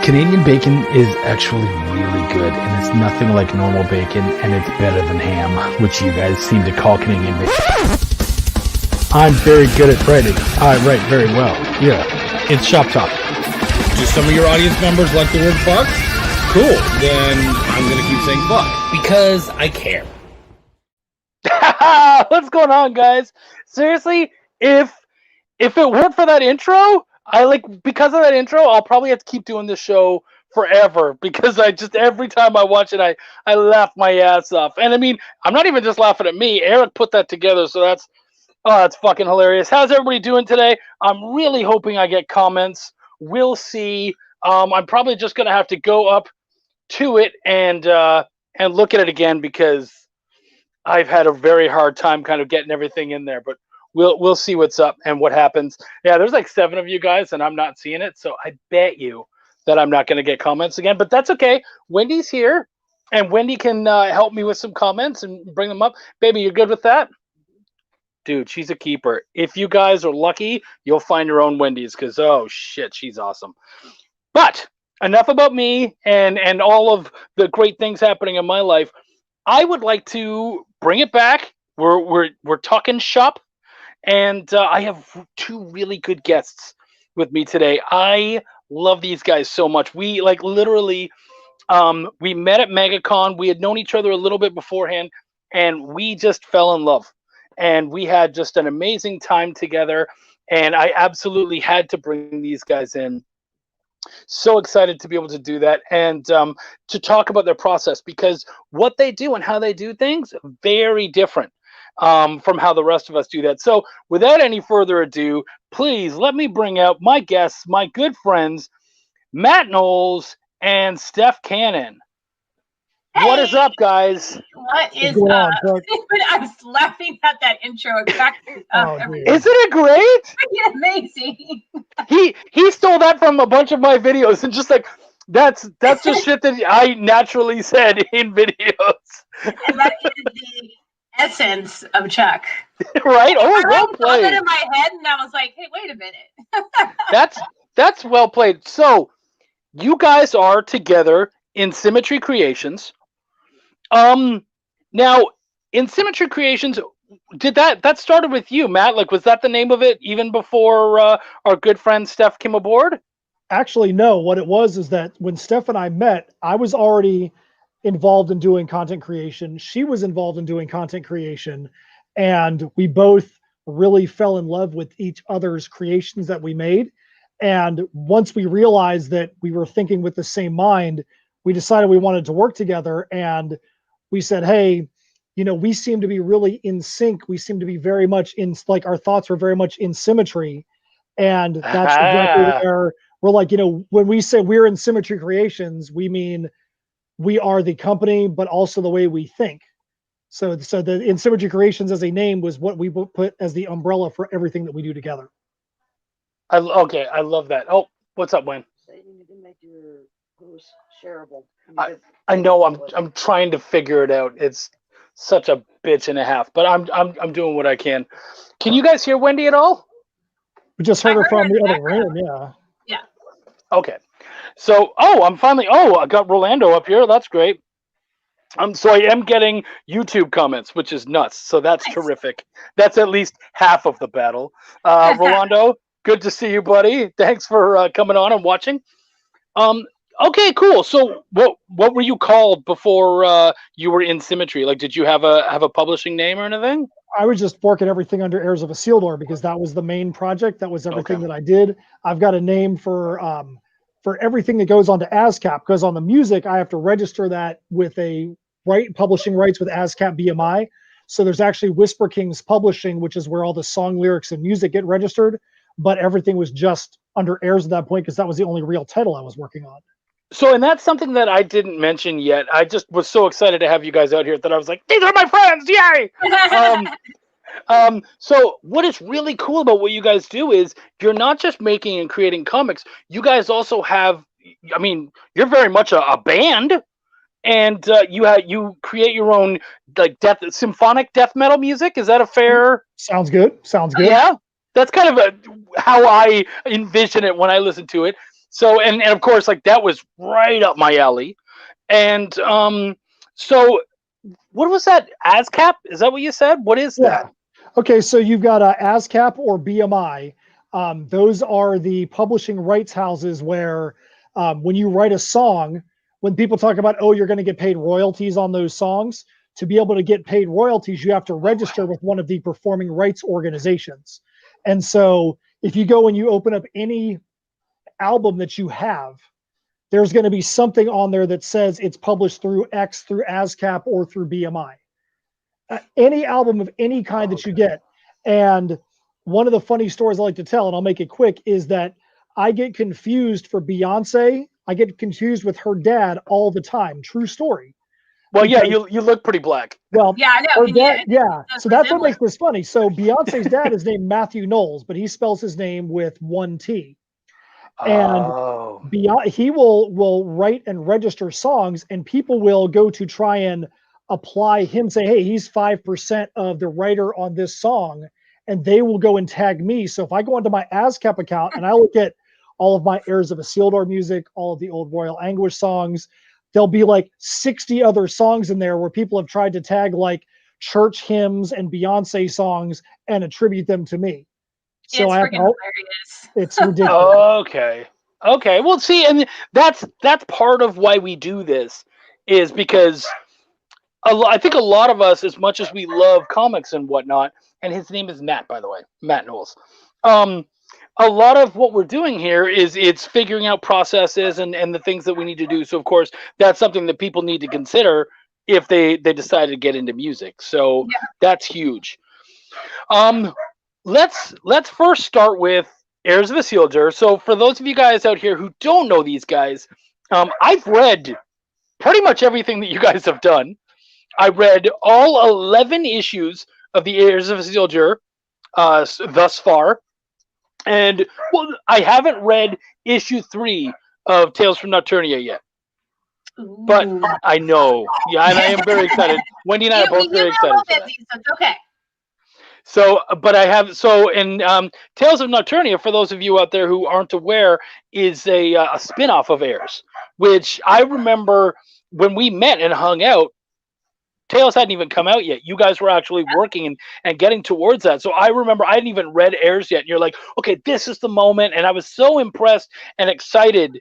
Canadian bacon is actually really good, and it's nothing like normal bacon, and it's better than ham, which you guys seem to call Canadian bacon. I'm very good at writing. I write very well. Yeah, it's Shop Talk. Do some of your audience members like the word fuck? Cool. Then I'm going to keep saying fuck because I care. What's going on, guys? Seriously, if it weren't for that intro, because of that intro, I'll probably have to keep doing this show forever because every time I watch it, I laugh my ass off. And I mean, I'm not even just laughing at me. Eric put that together, so that's fucking hilarious. How's everybody doing today? I'm really hoping I get comments. We'll see. I'm probably just gonna have to go up to it and look at it again because I've had a very hard time kind of getting everything in there, but we'll see what's up and what happens. Yeah, there's like 7 of you guys and I'm not seeing it, so I bet you that I'm not going to get comments again, but that's okay. Wendy's here, and Wendy can help me with some comments and bring them up. Baby, you good with that? Dude, she's a keeper. If you guys are lucky, you'll find your own Wendy's because, oh, shit, she's awesome. But enough about me and all of the great things happening in my life. I would like to bring it back. We're talking shop. And I have 2 really good guests with me today. I love these guys so much. We literally, we met at MegaCon. We had known each other a little bit beforehand, and we just fell in love. And we had just an amazing time together. And I absolutely had to bring these guys in. So excited to be able to do that and to talk about their process, because what they do and how they do things, very different. From how the rest of us do that. So without any further ado, please let me bring out my guests, my good friends, Matt Knowles and Steph Canon. Hey, what is up, guys? What is up? I was laughing at that intro. Exactly. Isn't it great? It's amazing. He stole that from a bunch of my videos and just that's just shit that I naturally said in videos. And that is the essence of Chuck. Right? Oh, well played. I it in my head and I was like, hey, wait a minute. That's well played. So you guys are together in Symmetry Creations. Now in Symmetry Creations, did that started with you, Matt? Was that the name of it even before our good friend Steph came aboard? Actually, no. What it was is that when Steph and I met, I was already involved in doing content creation. She was involved in doing content creation, and we both really fell in love with each other's creations that we made. And once we realized that we were thinking with the same mind, we decided we wanted to work together. And we said, hey, we seem to be really in sync. We seem to be very much in, our thoughts were very much in symmetry. And that's exactly where we're when we say we're in Symmetry Creations, we mean we are the company, but also the way we think. So the Insymmetry Creations as a name was what we put as the umbrella for everything that we do together. I love that. Oh, what's up, Wayne? So you need to make your post shareable. I know. I'm trying to figure it out. It's such a bitch and a half, but I'm doing what I can. Can you guys hear Wendy at all? We just heard her from the other room. Yeah. Yeah. Okay. So, I got Rolando up here. That's great. So I am getting YouTube comments, which is nuts. So that's nice. Terrific. That's at least half of the battle. Rolando, good to see you, buddy. Thanks for coming on and watching. Okay, cool. So what were you called before you were in Symmetry? did you have a publishing name or anything? I was just working everything under Heirs of a Seal Door because that was the main project. That was everything that I did. I've got a name for everything that goes onto ASCAP, because on the music, I have to register that with publishing rights with ASCAP BMI. So there's actually Whisper Kings Publishing, which is where all the song lyrics and music get registered. But everything was just under Heirs at that point because that was the only real title I was working on. So, and that's something that I didn't mention yet. I just was so excited to have you guys out here that I was like, these are my friends, yay! So what is really cool about what you guys do is you're not just making and creating comics. You guys also have, you're very much a band, and you create your own symphonic death metal music. Is that a fair? Sounds good. Yeah, that's kind of how I envision it when I listen to it. So and of course, like that was right up my alley. And so what was that? ASCAP? Is that what you said? What is that? Okay, so you've got ASCAP or BMI. Those are the publishing rights houses where when you write a song, when people talk about, oh, you're going to get paid royalties on those songs, to be able to get paid royalties, you have to register with one of the performing rights organizations. And so if you go and you open up any album that you have, there's going to be something on there that says it's published through X, through ASCAP, or through BMI. Any album of any kind that you get. And one of the funny stories I like to tell, and I'll make it quick, is that I get confused for Beyonce. I get confused with her dad all the time. True story. Well, yeah, you look pretty black. Well, Yeah, I know. her dad, yeah. So that's what resemblance. makes this funny. So Beyonce's dad is named Matthew Knowles, but he spells his name with one T. And he will write and register songs, and people will go to try and apply him, say, hey, he's 5% of the writer on this song, and they will go and tag me. So if I go onto my ASCAP account and I look at all of my Heirs of Isildur music, all of the old Royal Anguish songs, there'll be like 60 other songs in there where people have tried to tag like church hymns and Beyonce songs and attribute them to me. So It's I have freaking hilarious. it's ridiculous. Okay. Well, see, and that's part of why we do this, is because I think a lot of us, as much as we love comics and whatnot, and his name is Matt, by the way, Matt Knowles. A lot of what we're doing here is it's figuring out processes and the things that we need to do. So, of course, that's something that people need to consider if they decide to get into music. So that's huge. Let's first start with Heirs of Isildur. So for those of you guys out here who don't know these guys, I've read pretty much everything that you guys have done. I read all 11 issues of the Heirs of Isildur thus far. And, well, I haven't read issue 3 of Tales from Nocturnia yet. Ooh. But I know. Yeah, and I am very excited. Wendy and I are both very excited for that. So it's okay. So, but I have, so in Tales of Nocturnia, for those of you out there who aren't aware, is a spin-off of Heirs, which I remember when we met and hung out, Tales hadn't even come out yet. You guys were actually working and getting towards that. So I remember I hadn't even read Heirs yet. And you're like, okay, this is the moment. And I was so impressed and excited.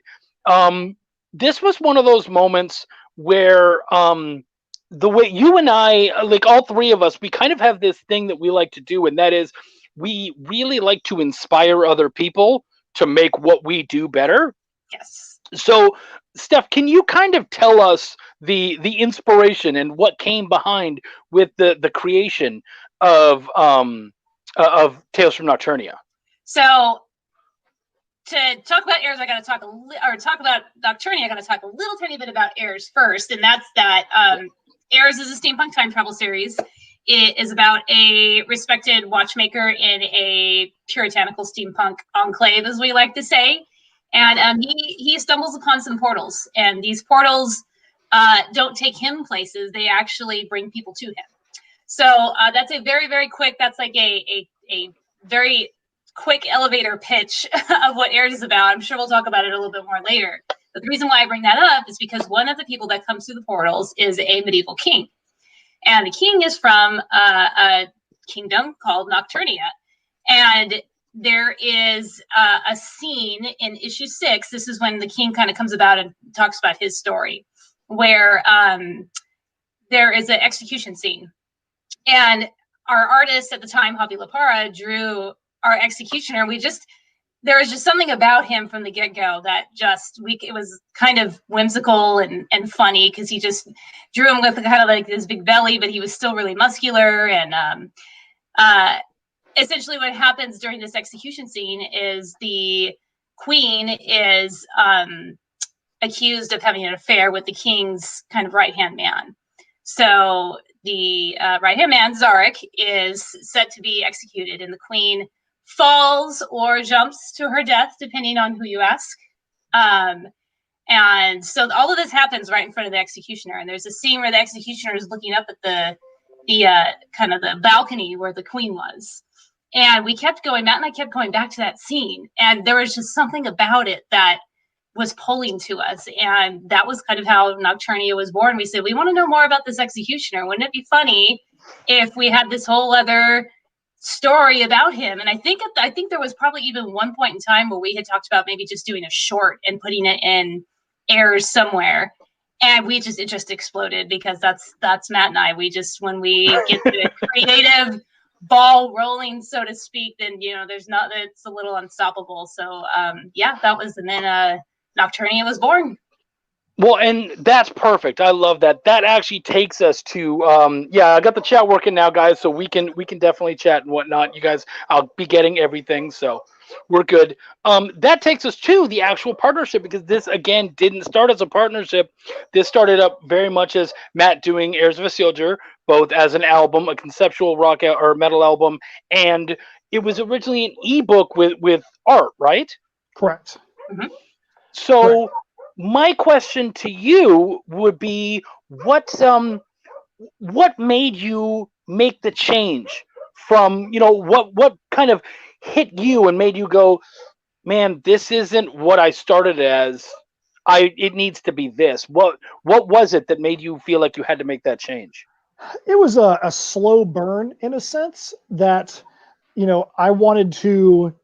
This was one of those moments where the way you and I, like all three of us, we kind of have this thing that we like to do. And that is we really like to inspire other people to make what we do better. Yes. So, Steph, can you kind of tell us the inspiration and what came behind with the creation of Tales from Nocturnia? So to talk about Heirs, I got to talk about Nocturnia. I got to talk a little tiny bit about Heirs first, and that's that Heirs is a steampunk time travel series. It is about a respected watchmaker in a puritanical steampunk enclave, as we like to say. And he stumbles upon some portals, and these portals don't take him places; they actually bring people to him. So that's a very, very quick. That's like a very quick elevator pitch of what Heirs is about. I'm sure we'll talk about it a little bit more later. But the reason why I bring that up is because one of the people that comes through the portals is a medieval king, and the king is from a kingdom called Nocturnia, and there is a scene in issue 6. This is when the king kind of comes about and talks about his story, where there is an execution scene. And our artist at the time, Javi Lapara, drew our executioner. There was just something about him from the get-go that it was kind of whimsical and funny, because he just drew him with kind of like this big belly, but he was still really muscular. And essentially what happens during this execution scene is the queen is accused of having an affair with the king's kind of right-hand man. So the right-hand man, Zarek, is set to be executed, and the queen falls or jumps to her death, depending on who you ask. And so all of this happens right in front of the executioner. And there's a scene where the executioner is looking up at the kind of the balcony where the queen was. And Matt and I kept going back to that scene. And there was just something about it that was pulling to us. And that was kind of how Nocturnia was born. We said, we want to know more about this executioner. Wouldn't it be funny if we had this whole other story about him? And I think there was probably even one point in time where we had talked about maybe just doing a short and putting it in Heirs somewhere. And it just exploded, because that's Matt and I. We just, when we get the creative ball rolling, so to speak, then it's a little unstoppable. So that was, and then Nocturnia was born. Well, and that's perfect. I love that. That actually takes us to I got the chat working now, guys, so we can definitely chat and whatnot. You guys, I'll be getting everything, so we're good. That takes us to the actual partnership, because this again didn't start as a partnership. This started up very much as Matt doing Heirs of a Soldier, both as an album, a conceptual rock or metal album, and it was originally an ebook with art, right? Correct. Mm-hmm. So my question to you would be, what made you make the change from, what kind of hit you and made you go, man, this isn't what I started as. It needs to be this. What was it that made you feel like you had to make that change? It was a slow burn, in a sense, that, I wanted to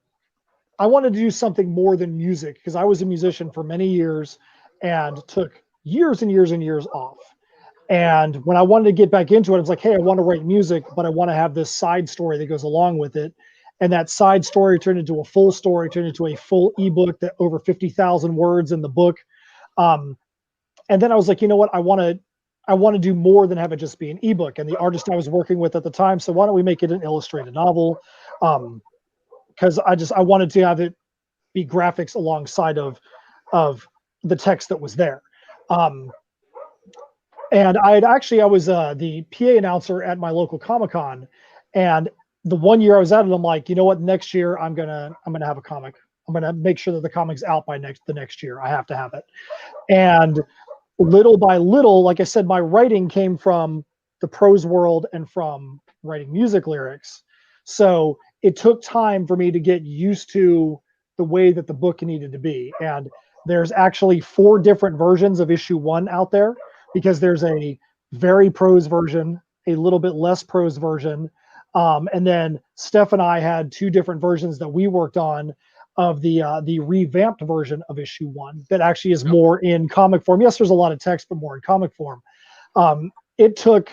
do something more than music, because I was a musician for many years and took years and years and years off. And when I wanted to get back into it, I was like, hey, I want to write music, but I want to have this side story that goes along with it. And that side story turned into a full story, turned into a full ebook that over 50,000 words in the book. And then I was like, you know what? I want to do more than have it just be an ebook. And the artist I was working with at the time, so why don't we make it an illustrated novel? Because I wanted to have it be graphics alongside of the text that was there. And I was the PA announcer at my local Comic-Con, and the one year I was at it, I'm like, you know what? Next year I'm gonna have a comic. I'm gonna make sure that the comic's out by the next year. I have to have it. And little by little, like I said, my writing came from the prose world and from writing music lyrics. So it took time for me to get used to the way that the book needed to be. And there's actually 4 different versions of issue 1 out there, because there's a very prose version, a little bit less prose version. And then Steph and I had 2 different versions that we worked on of the revamped version of issue 1 that actually is more in comic form. Yes, there's a lot of text, but more in comic form. It took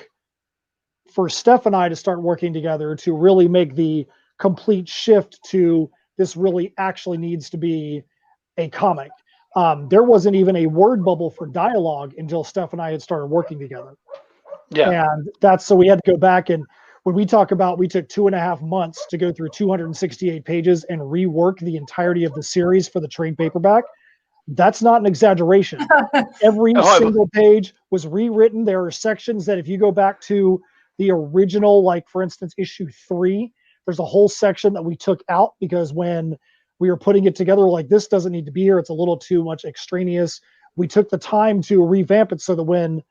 for Steph and I to start working together to really make the complete shift to this really actually needs to be a comic. There wasn't even a word bubble for dialogue until Steph and I had started working together. Yeah. And so we had to go back, and when we talk about, we took 2.5 months to go through 268 pages and rework the entirety of the series for the trade paperback. That's not an exaggeration. Every single page was rewritten. There are sections that if you go back to the original, like for instance, issue 3, there's a whole section that we took out because when we were putting it together, like, this doesn't need to be here. It's a little too much extraneous. We took the time to revamp it so that when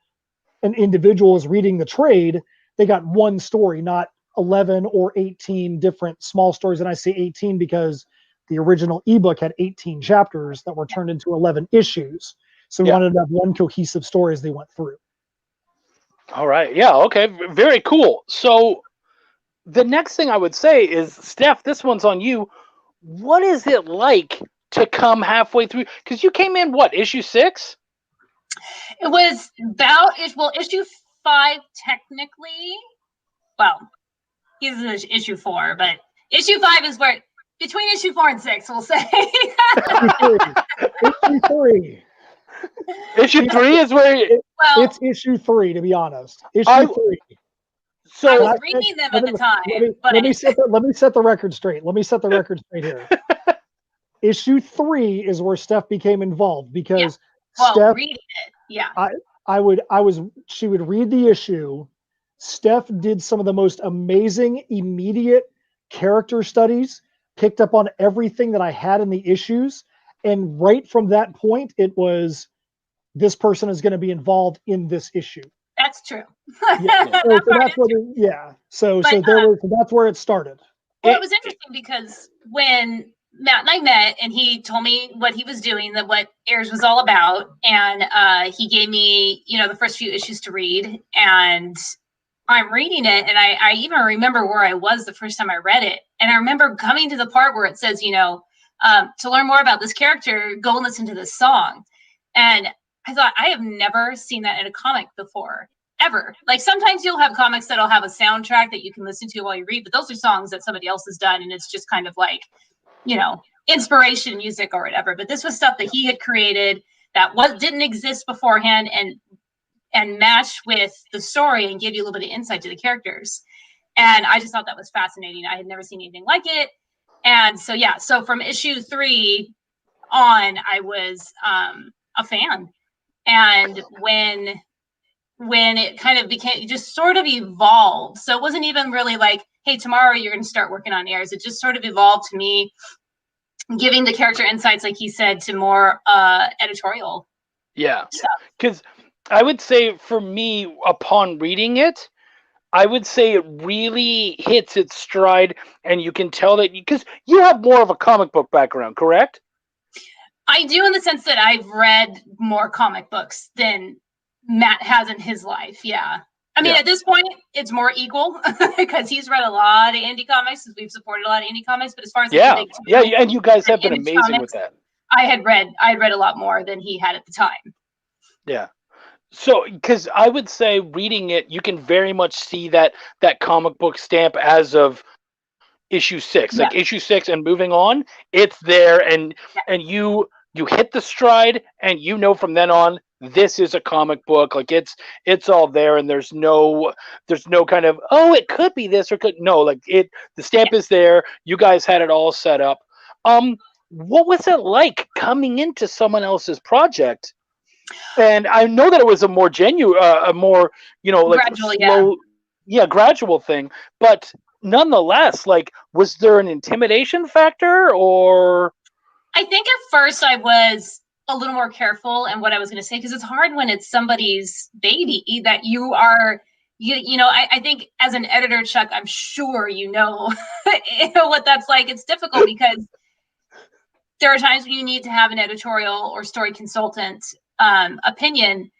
an individual is reading the trade, they got one story, not 11 or 18 different small stories. And I say 18 because the original ebook had 18 chapters that were turned into 11 issues. So we wanted to have one cohesive story as they went through. All right. Yeah. Okay. Very cool. So the next thing I would say is, Steph, this one's on you. What is it like to come halfway through? Because you came in, what, issue 6? It was about, issue 5 technically. Well, he's in issue 4, but issue 5 is where, between issue 4 and 6, we'll say. Issue 3. Issue 3 is where it's issue 3, to be honest. Issue 3. So I was reading them at the time. Let me set the record straight. Let me set the record straight here. Issue 3 is where Steph became involved because Steph, reading it. Yeah. She would read the issue. Steph did some of the most amazing immediate character studies, picked up on everything that I had in the issues. And right from that point, it was, this person is going to be involved in this issue. That's true. So that's where it started. Well, it was interesting because when Matt and I met, and he told me what he was doing, that what Heirs was all about, and he gave me, the first few issues to read, and I'm reading it, and I even remember where I was the first time I read it, and I remember coming to the part where it says, to learn more about this character, go and listen to this song, and I thought, I have never seen that in a comic before. Ever. Like sometimes you'll have comics that'll have a soundtrack that you can listen to while you read, but those are songs that somebody else has done, and it's just kind of like, inspiration music or whatever. But this was stuff that he had created that didn't exist beforehand, and matched with the story and give you a little bit of insight to the characters. And I just thought that was fascinating. I had never seen anything like it. And so so from issue 3 on, I was a fan. And when it kind of became, just sort of evolved. So it wasn't even really like, hey, tomorrow you're going to start working on Heirs. It just sort of evolved to me giving the character insights, like he said, to more editorial. Yeah. Because I would say for me, upon reading it, I would say it really hits its stride, and you can tell that because you have more of a comic book background, correct? I do, in the sense that I've read more comic books than Matt has in his life. Yeah. I mean, at this point, it's more equal because he's read a lot of indie comics, because we've supported a lot of indie comics. But as far as and you guys have been amazing comics, with that. I had read a lot more than he had at the time. Yeah. So, because I would say reading it, you can very much see that comic book stamp as of issue 6, like issue 6 and moving on, it's there, and you hit the stride, and from then on, this is a comic book. Like it's all there, and there's no kind of, oh, it could be this or could like the stamp is there. You guys had it all set up. What was it like coming into someone else's project? And I know that it was a more genuine, a more gradual, slow, gradual thing, but nonetheless, like, was there an intimidation factor, or? I think at first I was a little more careful in what I was going to say, because it's hard when it's somebody's baby that you are, I think as an editor, Chuck, I'm sure what that's like. It's difficult because there are times when you need to have an editorial or story consultant opinion,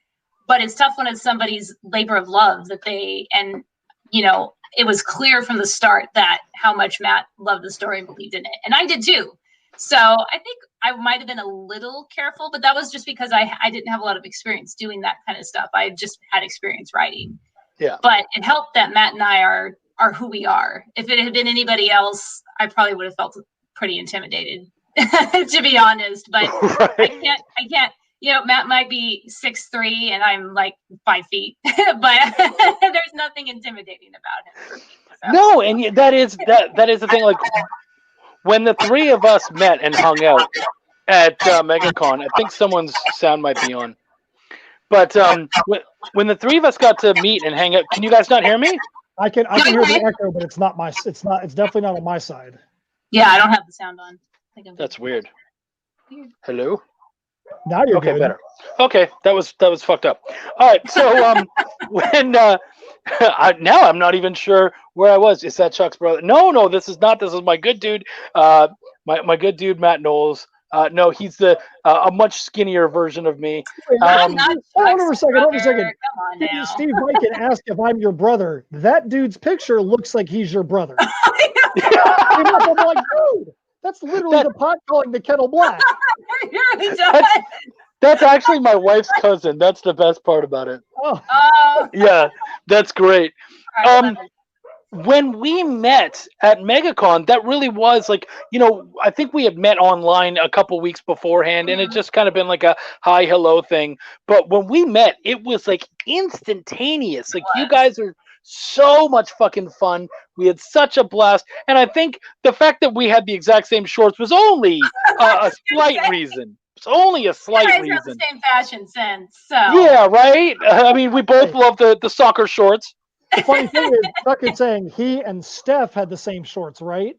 but it's tough when it's somebody's labor of love that it was clear from the start that how much Matt loved the story and believed in it. And I did too. So I think I might have been a little careful, but that was just because I didn't have a lot of experience doing that kind of stuff. I just had experience writing. Yeah. But it helped that Matt and I are who we are. If it had been anybody else, I probably would have felt pretty intimidated, to be honest. But right. I can't. Matt might be 6'3" and I'm like 5 feet, but there's nothing intimidating about him. So. No, and that is the thing. Like, when the three of us met and hung out at MegaCon, I think someone's sound might be on. But when the three of us got to meet and hang out, can you guys not hear me? I can hear the echo, but it's definitely not on my side. Yeah, I don't have the sound on. That's weird. Hello? Now you're okay. Good. Better. Okay, that was fucked up. All right, so when now I'm not even sure where I was. Is that Chuck's brother? No, this is not. This is my good dude. My good dude Matt Knowles. No, he's a much skinnier version of me. Hold on a second. Steve Mikan asked if I'm your brother. That dude's picture looks like he's your brother. I'm like, dude, that's literally the pot calling the kettle black. That's actually my wife's cousin. That's the best part about it. Oh. Yeah, that's great. When we met at MegaCon, that really was like, I think we had met online a couple weeks beforehand, and it just kind of been like a hi, hello thing. But when we met, it was like instantaneous. Like, you guys are so much fucking fun. We had such a blast. And I think the fact that we had the exact same shorts was only a slight reason. It's only a slight reason. You guys have the same fashion sense. So. Yeah, right? I mean, we both love the soccer shorts. The funny thing is, Chuck is saying he and Steph had the same shorts, right?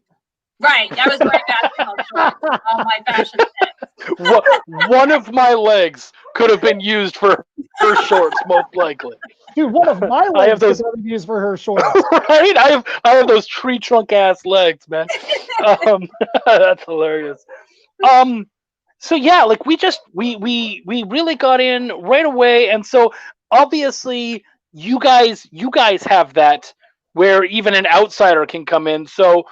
Right. I was wearing basketball shorts on my fashion set. One of my legs could have been used for her shorts, most likely. Dude, one of my I have legs those- could have been used for her shorts. Right? I have those tree trunk ass legs, man. That's hilarious. So yeah, like we really got in right away, and so obviously you guys have that where even an outsider can come in. So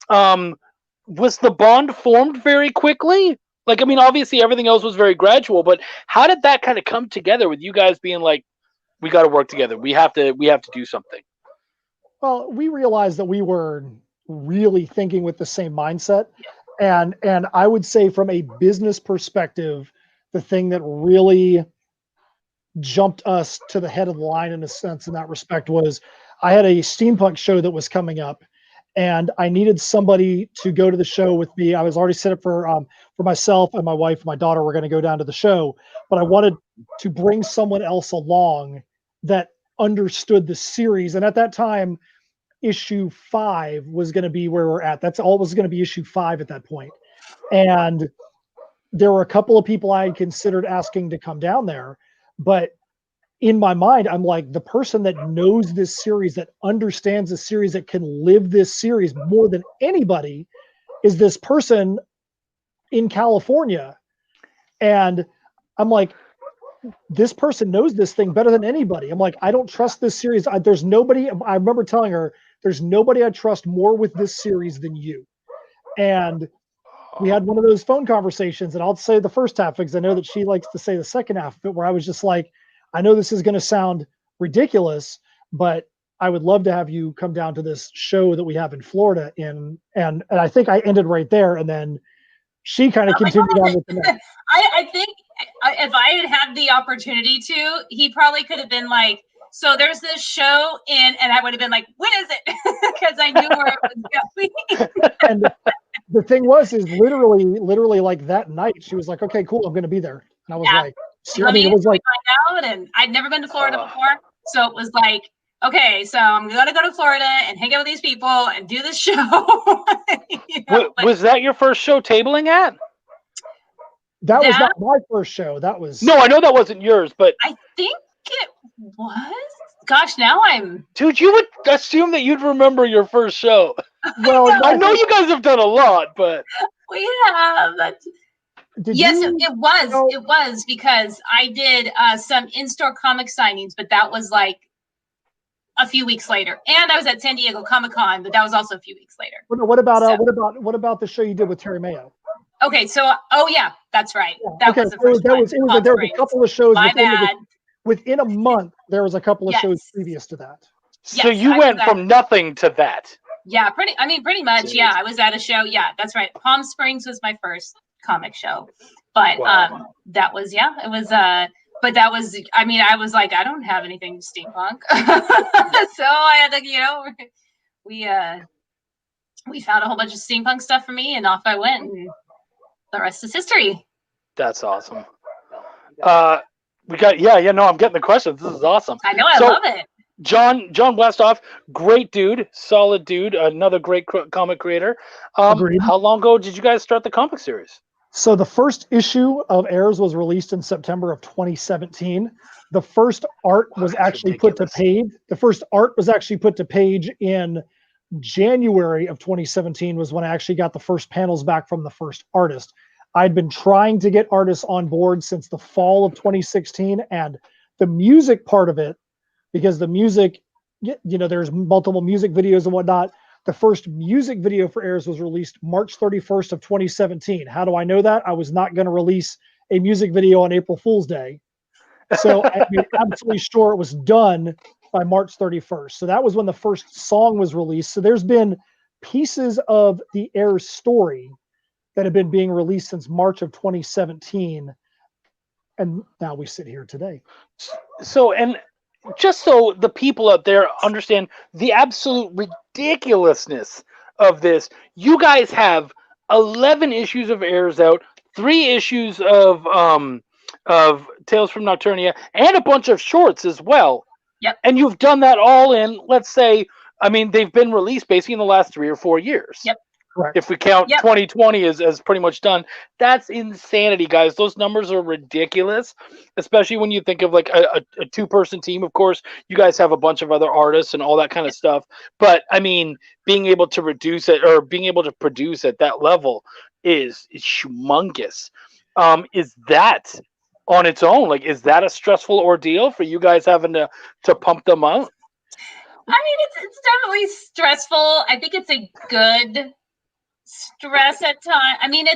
was the bond formed very quickly? Like, I mean, obviously everything else was very gradual, but how did that kind of come together with you guys being like, we got to work together. We have to do something. Well, we realized that we were really thinking with the same mindset. And I would say from a business perspective, the thing that really jumped us to the head of the line in a sense in that respect was I had a steampunk show that was coming up and I needed somebody to go to the show with me. I was already set up for myself and my wife and my daughter were going to go down to the show, but I wanted to bring someone else along that understood the series. And at that time, issue 5 was going to be where we're at. That's all was going to be issue 5 at that point. And there were a couple of people I had considered asking to come down there, but in my mind, I'm like, the person that knows this series, that understands the series, that can live this series more than anybody is this person in California. And I'm like, this person knows this thing better than anybody. I'm like, I don't trust this series. There's nobody, I remember telling her, there's nobody I trust more with this series than you. And we had one of those phone conversations, and I'll say the first half because I know that she likes to say the second half of it, where I was just like, I know this is going to sound ridiculous, but I would love to have you come down to this show that we have in Florida. And I think I ended right there. And then she kind of continued on with the next. I think if I had had the opportunity to, he probably could have been like, so there's this show and I would have been like, what is it? Because I knew where it was going. And the thing was, is literally like that night, she was like, okay, cool, I'm going to be there. And I was like, I mean, it was like, find out, and I'd never been to Florida before. So it was like, okay, so I'm going to go to Florida and hang out with these people and do this show. Was that your first show tabling at? That was not my first show. That was... No, I know that wasn't yours, but... I think it was. Gosh, now I'm... Dude, you would assume that you'd remember your first show. Well, I know you guys have done a lot, but... We have. Yes, it was. No. It was because I did some in-store comic signings, but that was like a few weeks later. And I was at San Diego Comic-Con, but that was also a few weeks later. What about the show you did with Terry Mayo? Okay, so yeah, that's right. That was the first one. There was a couple of shows. Within a month, there was a couple of shows previous to that. So you went from nothing to that. Yeah, pretty much. Jeez. Yeah, I was at a show. Yeah, that's right. Palm Springs was my first comic show, but that was it was. But that was. I mean, I was like, I don't have anything steampunk, so I had to, we found a whole bunch of steampunk stuff for me, and off I went, and the rest is history. That's awesome. We got no, I'm getting the questions. This is awesome. I know, I love it. John Westoff, great dude, solid dude, another great comic creator. How long ago did you guys start the comic series? So the first issue of Heirs was released in September of 2017. The first art was actually put to page. The first art was actually put to page in January of 2017 was when I actually got the first panels back from the first artist. I'd been trying to get artists on board since the fall of 2016, and the music part of it, because the music, there's multiple music videos and whatnot. The first music video for Heirs was released March 31st of 2017. How do I know that? I was not going to release a music video on April Fool's Day. So I'm absolutely sure it was done by March 31st. So that was when the first song was released. So there's been pieces of the Heirs story that have been being released since March of 2017. And now we sit here today. So, and just so the people out there understand the absolute ridiculousness of this, you guys have 11 issues of Heirs out, 3 issues of Tales from Nocturnia, and a bunch of shorts as well. Yep. And you've done that all in, let's say, I mean, they've been released basically in the last 3 or 4 years. Yep. Correct. If we count Yep. 2020 as pretty much done, that's insanity, guys. Those numbers are ridiculous, especially when you think of like a two-person team. Of course, you guys have a bunch of other artists and all that kind of stuff. But I mean, being able to reduce it or being able to produce at that level is humongous. Is that on its own? Like, is that a stressful ordeal for you guys having to pump them out? I mean, it's definitely stressful. I think it's a good stress at times. I mean,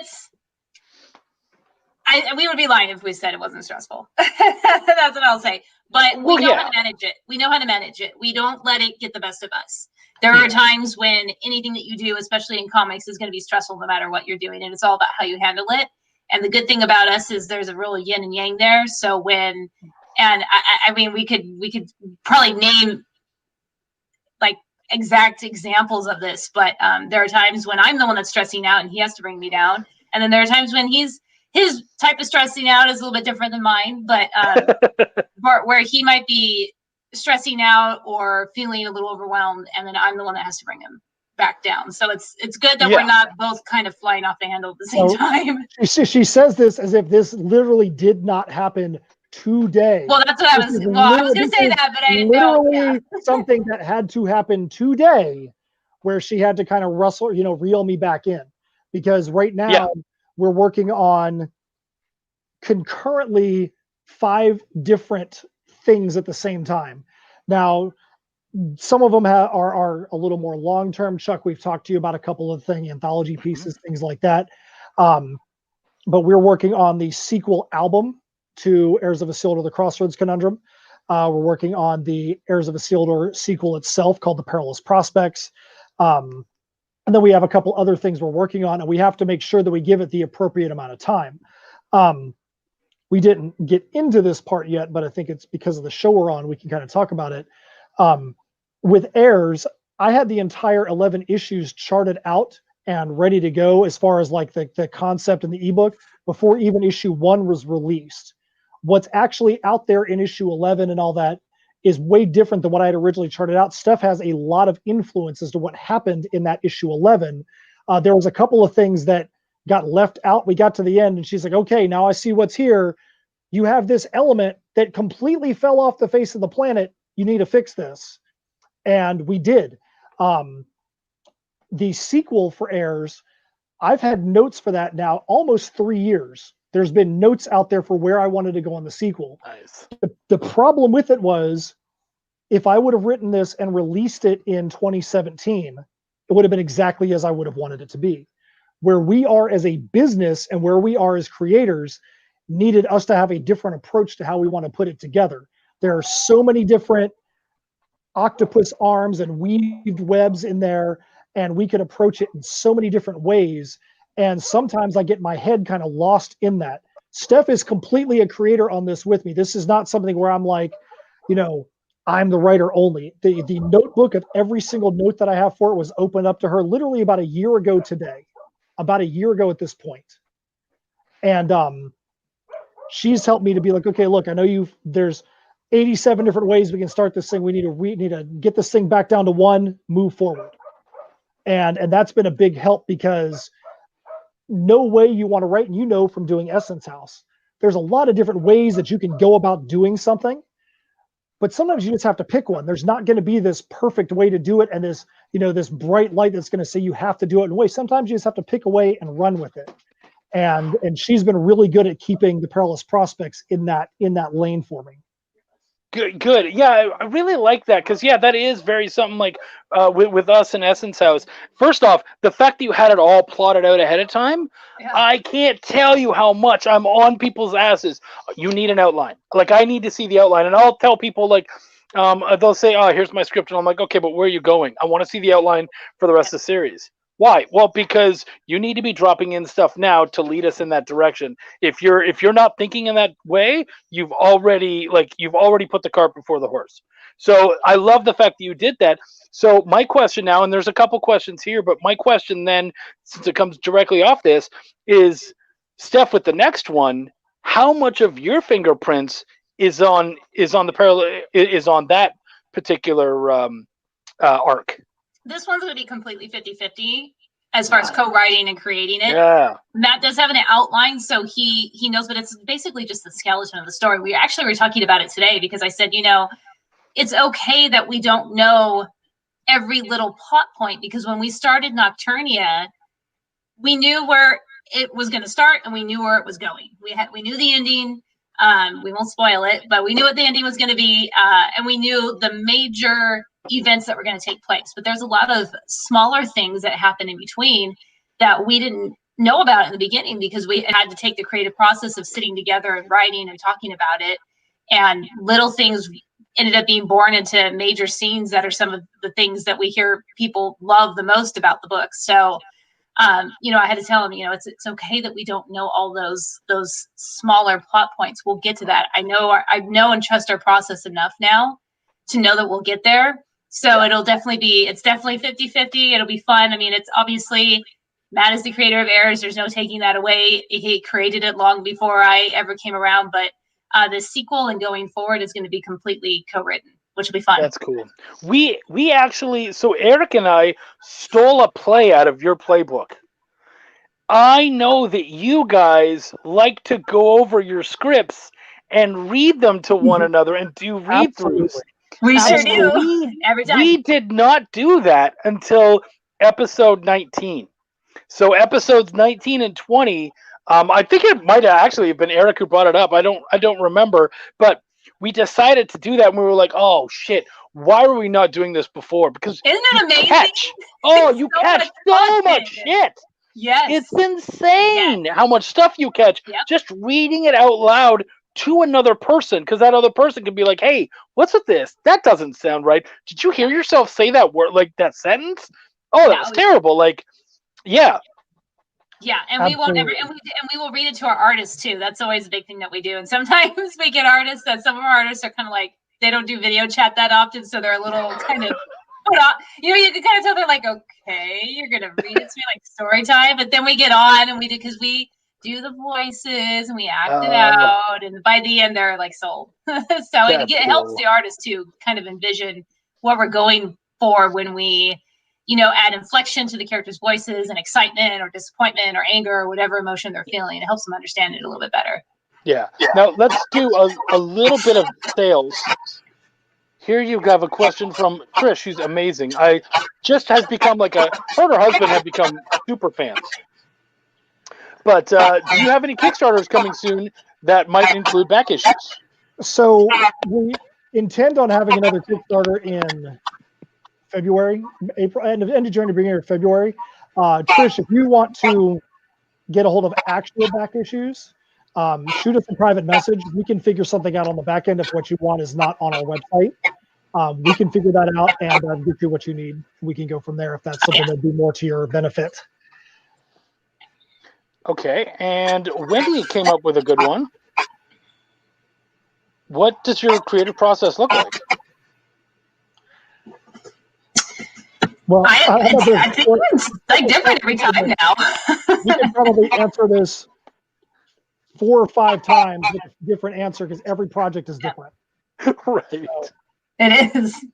we would be lying if we said it wasn't stressful. That's what I'll say. But we know how to manage it. We know how to manage it. We don't let it get the best of us. There are times when anything that you do, especially in comics, is going to be stressful no matter what you're doing. And it's all about how you handle it. And the good thing about us is there's a real yin and yang there. So I mean, we could probably name like exact examples of this, but there are times when I'm the one that's stressing out and he has to bring me down. And then there are times when his type of stressing out is a little bit different than mine, but where he might be stressing out or feeling a little overwhelmed, and then I'm the one that has to bring him back down. So it's good that we're not both kind of flying off the handle at the same time. She says this as if this literally did not happen today. Well, that's what I was going to say that, but I didn't know. Literally something that had to happen today, where she had to kind of reel me back in, because right now we're working on concurrently 5 different things at the same time. Now, some of them are a little more long-term. Chuck, we've talked to you about a couple of anthology pieces, things like that. But we're working on the sequel album to Heirs of Isildur: The Crossroads Conundrum. We're working on the Heirs of Isildur sequel itself called The Perilous Prospects. And then we have a couple other things we're working on, and we have to make sure that we give it the appropriate amount of time. We didn't get into this part yet, but I think it's because of the show we're on, we can kind of talk about it. With Heirs, I had the entire 11 issues charted out and ready to go as far as like the concept and the ebook before even issue 1 was released. What's actually out there in issue 11 and all that is way different than what I had originally charted out. Steph has a lot of influence as to what happened in that issue 11. There was a couple of things that got left out. We got to the end and she's like, okay, now I see what's here. You have this element that completely fell off the face of the planet. You need to fix this. And we did. The sequel for Heirs, I've had notes for that now almost 3 years. There's been notes out there for where I wanted to go on the sequel. Nice. The problem with it was, if I would have written this and released it in 2017, it would have been exactly as I would have wanted it to be. Where we are as a business and where we are as creators needed us to have a different approach to how we want to put it together. There are so many different octopus arms and weaved webs in there, and we could approach it in so many different ways. And sometimes I get my head kind of lost in that. Steph is completely a creator on this with me. This is not something where I'm like, I'm the writer only. The notebook of every single note that I have for it was opened up to her literally about a year ago today, about a year ago at this point. And she's helped me to be like, okay, look, I know there's 87 different ways we can start this thing. We need to get this thing back down to 1, move forward. And that's been a big help, because no way you want to write, and from doing Essence House, there's a lot of different ways that you can go about doing something, but sometimes you just have to pick one. There's not going to be this perfect way to do it, and this bright light that's going to say you have to do it in a way. Sometimes you just have to pick a way and run with it. And she's been really good at keeping the Perilous Prospects in that lane for me. Good. Yeah, I really like that, because that is very something like with us in Essence House. First off, the fact that you had it all plotted out ahead of time, I can't tell you how much I'm on people's asses. You need an outline. Like, I need to see the outline, and I'll tell people like, they'll say, "Oh, here's my script," and I'm like, "Okay, but where are you going? I want to see the outline for the rest of the series." Why? Well, because you need to be dropping in stuff now to lead us in that direction. If you're not thinking in that way, you've already put the cart before the horse. So I love the fact that you did that. So my question now, and there's a couple questions here, but my question then, since it comes directly off this, is, Steph, with the next one, how much of your fingerprints is on that particular arc? This one's going to be completely 50-50. as far as co-writing and creating it. Yeah. Matt does have an outline, so he knows, but it's basically just the skeleton of the story. We actually were talking about it today because I said, it's okay that we don't know every little plot point, because when we started Nocturnia, we knew where it was going to start and we knew where it was going. We knew the ending. We won't spoil it, but we knew what the ending was going to be, and we knew the major events that were going to take place. But there's a lot of smaller things that happen in between that we didn't know about in the beginning, because we had to take the creative process of sitting together and writing and talking about it, and little things ended up being born into major scenes that are some of the things that we hear people love the most about the book. So I had to tell him, it's okay that we don't know all those smaller plot points. We'll get to that. I know and trust our process enough now to know that we'll get there. So it's definitely 50-50. It'll be fun. I mean, it's obviously, Matt is the creator of Heirs. There's no taking that away. He created it long before I ever came around, but the sequel and going forward is going to be completely co-written, which will be fun. That's cool. We actually, so Eric and I stole a play out of your playbook. I know that you guys like to go over your scripts and read them to one another and do read-throughs. We sure do. Every time. We did not do that until episode 19. So episodes 19 and 20, I think it might have actually been Eric who brought it up. I don't remember, but we decided to do that and we were like, oh shit, why were we not doing this before? Because isn't that amazing? You catch so much shit. Yes. It's insane how much stuff you catch just reading it out loud to another person, because that other person can be like, hey, what's with this? That doesn't sound right. Did you hear yourself say that word, like that sentence? Oh, that's terrible. Like, yeah. Yeah, and we won't ever, and we will read it to our artists too. That's always a big thing that we do. And sometimes we get artists that some of our artists are kind of like, they don't do video chat that often, so they're a little kind of put on. You can kind of tell they're like, okay, you're gonna read it to me like story time, but then we get on and we do, because we do the voices and we act it out, and by the end they're like sold. So it helps the artist to kind of envision what we're going for when we add inflection to the characters' voices and excitement or disappointment or anger or whatever emotion they're feeling. It helps them understand it a little bit better. Yeah. Now let's do a little bit of sales. Here you have a question from Trish, who's amazing. I just has become like her husband have become super fans. But do you have any Kickstarters coming soon that might include back issues? So we intend on having another Kickstarter in February, April, end of January, beginning of February. Trish, if you want to get a hold of actual back issues, shoot us a private message. We can figure something out on the back end if what you want is not on our website. We can figure that out and get you what you need. We can go from there if that's something that'd be more to your benefit. Okay, and Wendy came up with a good one. What does your creative process look like? Well, I think it's like different every time now. We can probably answer this 4 or 5 times with a different answer, because every project is different. Right. So, it is.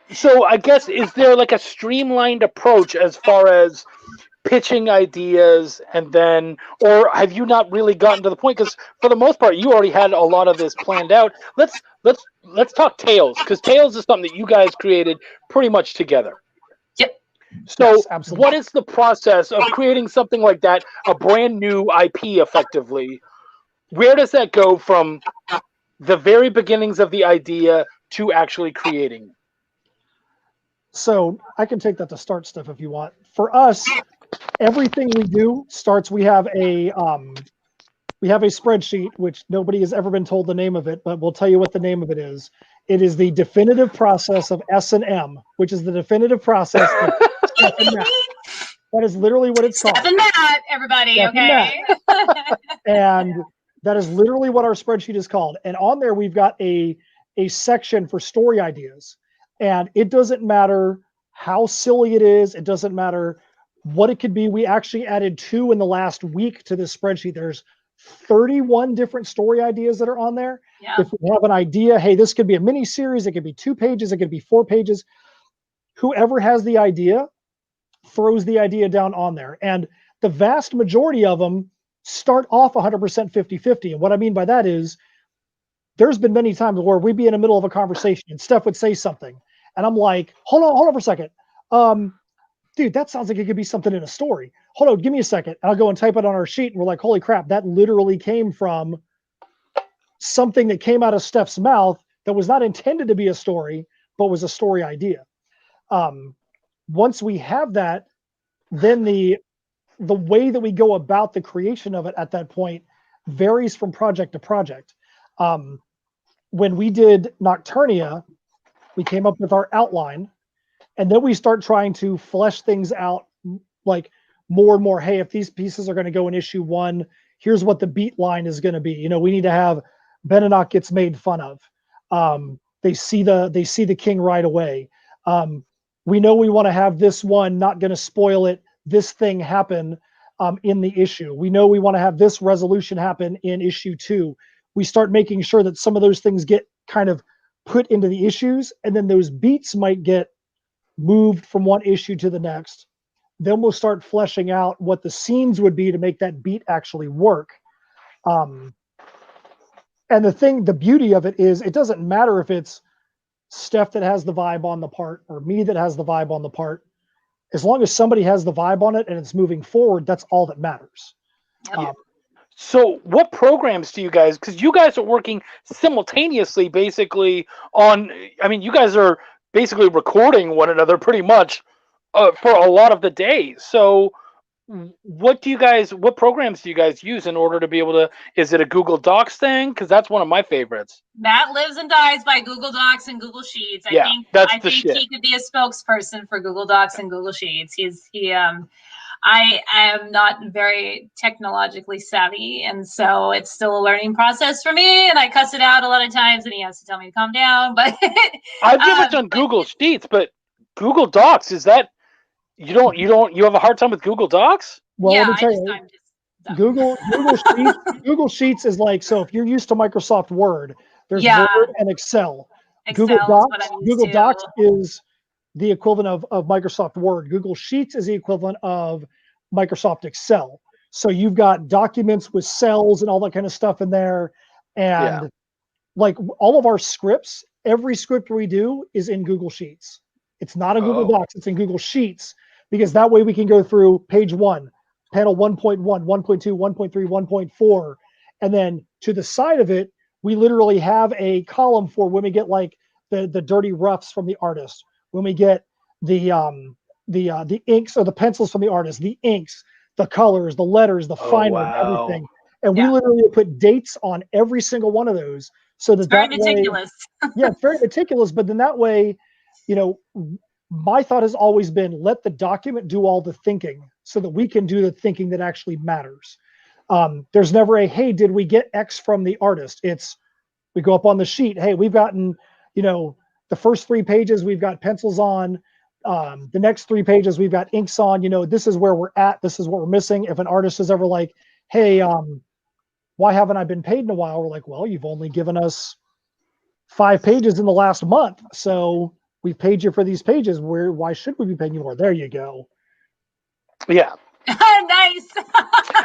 So I guess, is there like a streamlined approach as far as pitching ideas, and then, or have you not really gotten to the point? Because for the most part, you already had a lot of this planned out. Let's talk Tales, because Tales is something that you guys created pretty much together. Yep. So yes, what is the process of creating something like that, a brand new IP effectively? Where does that go from the very beginnings of the idea to actually creating? So I can take that to start, Steph, if you want. For us, everything we do starts, we have a spreadsheet, which nobody has ever been told the name of it, but we'll tell you what the name of it is. It is the definitive process of S&M, which is the definitive process of Steph and Matt. That is literally what it's called. Steph and Matt, everybody, Steph okay? And that is literally what our spreadsheet is called. And on there, we've got a section for story ideas. And it doesn't matter how silly it is. It doesn't matter what it could be. We actually added 2 in the last week to this spreadsheet. There's 31 different story ideas that are on there. Yeah. If we have an idea, hey, this could be a mini series. It could be 2 pages. It could be 4 pages. Whoever has the idea throws the idea down on there. And the vast majority of them start off 100% 50-50. And what I mean by that is there's been many times where we'd be in the middle of a conversation and Steph would say something. And I'm like, hold on for a second. Dude, that sounds like it could be something in a story. Hold on, give me a second. And I'll go and type it on our sheet. And we're like, holy crap, that literally came from something that came out of Steph's mouth that was not intended to be a story, but was a story idea. Once we have that, then the way that we go about the creation of it at that point varies from project to project. When we did Nocturnia, we came up with our outline, and then we start trying to flesh things out like more and more. Hey, if these pieces are going to go in issue 1, here's what the beat line is going to be. We need to have Beninock gets made fun of. They see the king right away. We know we want to have this one, not going to spoil it, this thing happen in the issue. We know we want to have this resolution happen in issue 2. We start making sure that some of those things get kind of put into the issues, and then those beats might get moved from one issue to the next. Then we'll start fleshing out what the scenes would be to make that beat actually work. And the beauty of it is it doesn't matter if it's Steph that has the vibe on the part or me that has the vibe on the part. As long as somebody has the vibe on it and it's moving forward, that's all that matters. So what programs do you guys, because you guys are working simultaneously basically on, I mean, you guys are basically recording one another pretty much for a lot of the days. So what programs do you guys use in order to be able to, is it a Google Docs thing? Because that's one of my favorites. Matt lives and dies by Google Docs and Google Sheets. I think he could be a spokesperson for Google Docs and Google Sheets. I am not very technologically savvy, and so it's still a learning process for me, and I cuss it out a lot of times, and he has to tell me to calm down. But I've never done Google Sheets, but Google Docs, is that you have a hard time with Google Docs? Well, let me tell you, Google Sheets is like, so if you're used to Microsoft Word, there's Word and Excel. Google Docs is the equivalent of Microsoft Word. Google Sheets is the equivalent of Microsoft Excel. So you've got documents with cells and all that kind of stuff in there. And like all of our scripts, every script we do is in Google Sheets. It's not in Google Docs, it's in Google Sheets, because that way we can go through page 1, panel 1.1, 1.2, 1.3, 1.4. And then to the side of it, we literally have a column for when we get like the dirty roughs from the artist, when we get the inks or the pencils from the artist, the inks, the colors, the letters, the finer, everything. And we literally put dates on every single one of those, so that very meticulous. It's very meticulous. But then that way, my thought has always been, let the document do all the thinking so that we can do the thinking that actually matters. There's never a, hey, did we get X from the artist? It's, we go up on the sheet. Hey, we've gotten, the first 3 pages, we've got pencils on. The next 3 pages, we've got inks on. This is where we're at. This is what we're missing. If an artist is ever like, hey, why haven't I been paid in a while? We're like, well, you've only given us 5 pages in the last month. So we've paid you for these pages. Why should we be paying you more? There you go. Yeah. Nice.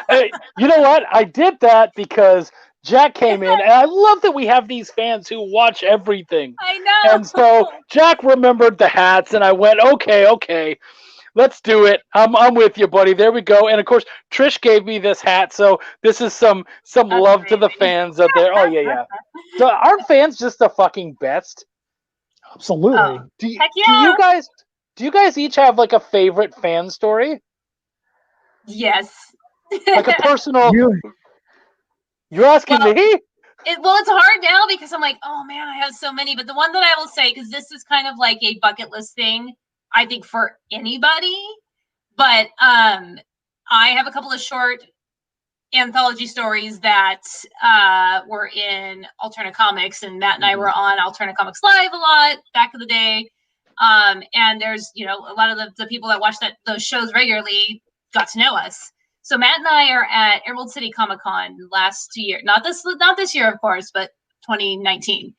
Hey, you know what? I did that because Jack came in, and I love that we have these fans who watch everything. I know. And so Jack remembered the hats, and I went, okay, let's do it. I'm with you, buddy. There we go. And of course, Trish gave me this hat, so this is some love to the fans out there. Oh yeah. So aren't fans just the fucking best? Absolutely. Do you guys each have like a favorite fan story? Yes. Like a personal. You're asking me? It's hard now because I'm like, oh man, I have so many. But the one that I will say, because this is kind of like a bucket list thing, I think for anybody. But I have a couple of short anthology stories that were in Alterna Comics, and Matt and I were on Alterna Comics Live a lot back in the day. And there's, a lot of the people that watch those shows regularly got to know us. So Matt and I are at Emerald City Comic Con last year, not this year, of course, but 2019.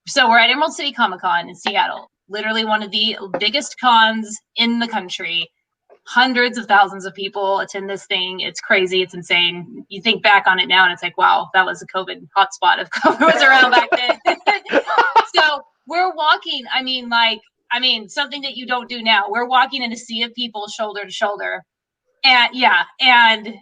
So we're at Emerald City Comic Con in Seattle, literally one of the biggest cons in the country. hundreds of thousands of people attend this thing. It's crazy. It's insane. You think back on it now and it's like, wow, that was a COVID hotspot if COVID was around back then. So we're walking. I mean, something that you don't do now. We're walking in a sea of people shoulder to shoulder. And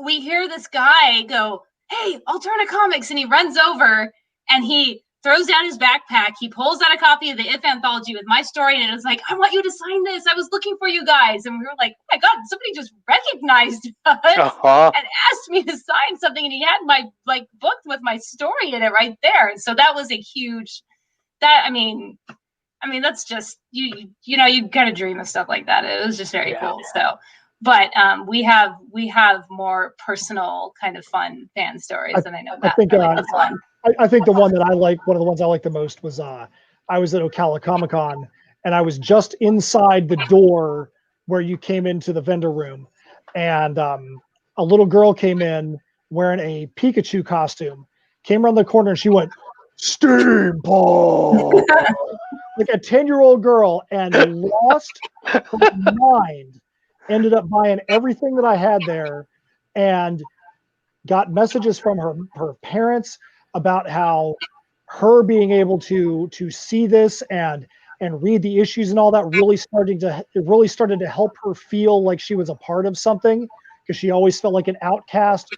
we hear this guy go, "Hey, Alterna Comics," and he runs over and he throws down his backpack. He pulls out a copy of the If Anthology with my story, and it was like, "I want you to sign this. I was looking for you guys." And we were like, "Oh my God, somebody just recognized us and asked me to sign something." And he had my book with my story in it right there. And so that was a huge, I mean, that's just, you kind of dream of stuff like that. It was just very cool. So, but we have more personal kind of fun fan stories, and I know that was fun. I think the one that I like, one of the ones I like the most was I was at Ocala Comic Con, and I was just inside the door where you came into the vendor room, and a little girl came in wearing a Pikachu costume, came around the corner, and she went, "Steampunk," like a 10-year-old girl, and lost her mind. Ended up buying everything that I had there, and got messages from her parents about how her being able to see this and read the issues and all that really started to help her feel like she was a part of something, because she always felt like an outcast.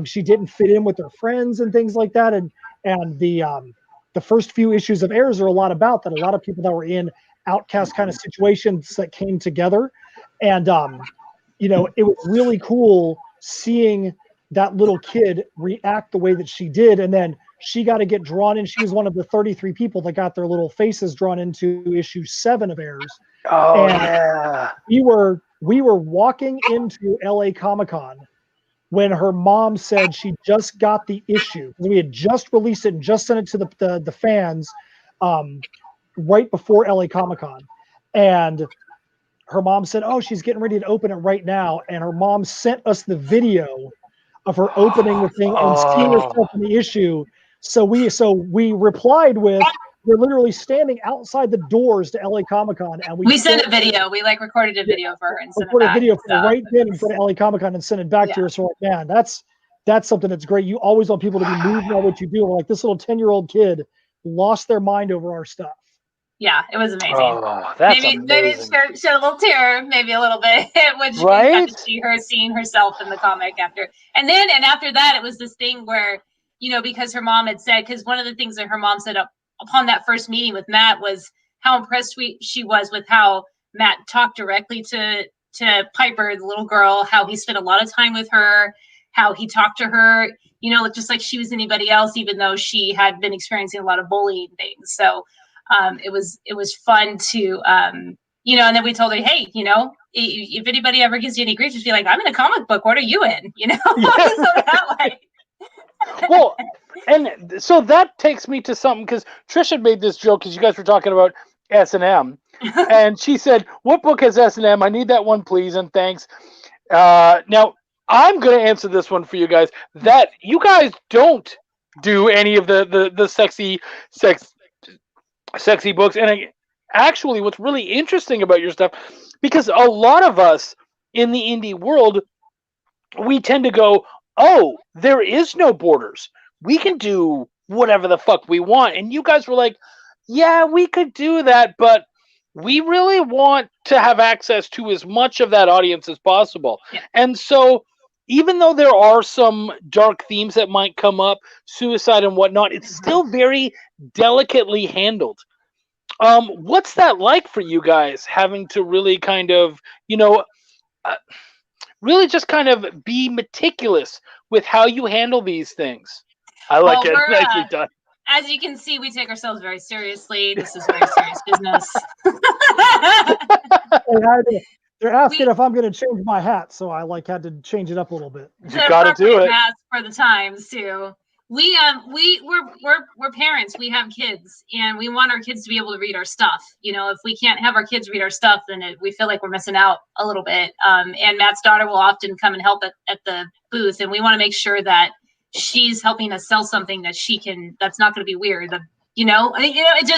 She didn't fit in with her friends and things like that. And the first few issues of Heirs are a lot about that. A lot of people that were in outcast kind of situations that came together. And it was really cool seeing that little kid react the way that she did. And then she got to get drawn in. She was one of the 33 people that got their little faces drawn into issue 7 of Heirs. Oh, and yeah. We were walking into LA Comic-Con when her mom said she just got the issue. We had just released it and just sent it to the fans right before LA Comic-Con. And her mom said, "Oh, she's getting ready to open it right now." And her mom sent us the video of her opening the thing and seeing herself in the issue. So we replied with, "We're literally standing outside the doors to LA Comic-Con," and we sent a video. We recorded a video for her and sent it recorded back. a video for her right then and put LA Comic-Con and sent it back to her. So like, man, that's something that's great. You always want people to be moved by what you do. Like, this little 10-year-old kid lost their mind over our stuff. Yeah, it was amazing. Oh, that's maybe amazing. it shed a little tear, maybe a little bit, when she got to see her seeing herself in the comic after. And after that, it was this thing where, because her mom had said, because one of the things that her mom said upon that first meeting with Matt was how impressed she was with how Matt talked directly to Piper, the little girl, how he spent a lot of time with her, how he talked to her, just like she was anybody else, even though she had been experiencing a lot of bullying things. So it was fun to, and then we told her, "Hey, if anybody ever gives you any grief, just be like, I'm in a comic book. What are you in?" So that Well, and so that takes me to something, because Trish had made this joke because you guys were talking about S&M, and she said, "What book has S&M? I need that one, please, and thanks." Now, I'm going to answer this one for you guys. That you guys don't do any of the sexy books, and actually, what's really interesting about your stuff, because a lot of us in the indie world, we tend to go, "Oh, there is no borders. We can do whatever the fuck we want." And you guys were like, "Yeah, we could do that, but we really want to have access to as much of that audience as possible." Yeah. And so, even though there are some dark themes that might come up, suicide and whatnot, it's still very delicately handled. What's that like for you guys, having to really kind of, really just kind of be meticulous with how you handle these things? I like it. Nicely done. As you can see, we take ourselves very seriously. This is very serious business. They're asking if I'm going to change my hat, so I had to change it up a little bit. You got to do it. For the times too. We're parents. We have kids, and we want our kids to be able to read our stuff. If we can't have our kids read our stuff, then we feel like we're missing out a little bit. And Matt's daughter will often come and help at the booth, and we want to make sure that she's helping us sell something that that's not going to be weird. It's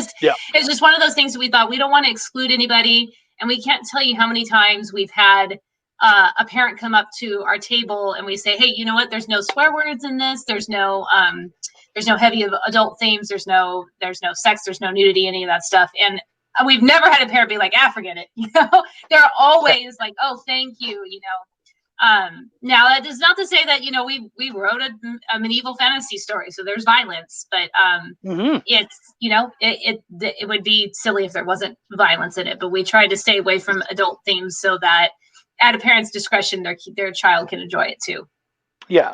just one of those things that we thought we don't want to exclude anybody. And we can't tell you how many times we've had a parent come up to our table and we say, hey, you know what? There's no swear words in this. There's no heavy adult themes. There's no sex. There's no nudity, any of that stuff. And we've never had a parent be like, forget it. You know, they're always like, oh, thank you. You know, now that is not to say that, you know, we wrote a medieval fantasy story, so there's violence, but it's, you know, it would be silly if there wasn't violence in it. But we tried to stay away from adult themes so that at a parent's discretion, their child can enjoy it too. Yeah.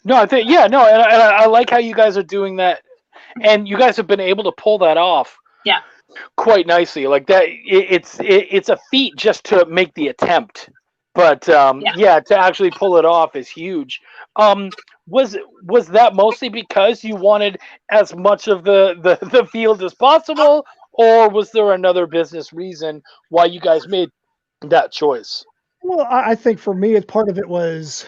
No, I think, and I like how you guys are doing that, and you guys have been able to pull that off. Yeah. Quite nicely. Like that, it's a feat just to make the attempt, but to actually pull it off is huge. Was that mostly because you wanted as much of the field as possible, or was there another business reason why you guys made that choice? Well, I think for me, part of it was,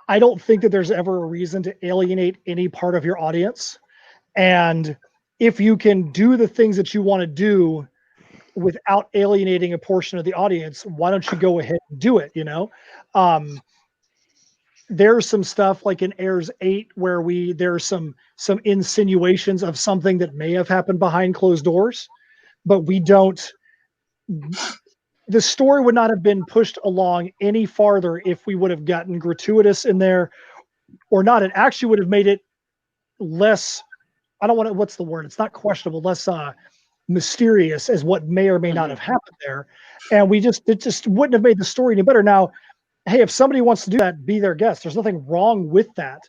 I don't think that there's ever a reason to alienate any part of your audience. And if you can do the things that you want to do without alienating a portion of the audience, why don't you go ahead and do it? You know, there's some stuff like in Heirs 8 where there's some insinuations of something that may have happened behind closed doors, but we don't. The story would not have been pushed along any farther if we would have gotten gratuitous in there or not. It actually would have made it less, I don't want to, what's the word? It's not questionable, less mysterious as what may or may not have happened there. And it just wouldn't have made the story any better. Now, hey, if somebody wants to do that, be their guest. There's nothing wrong with that.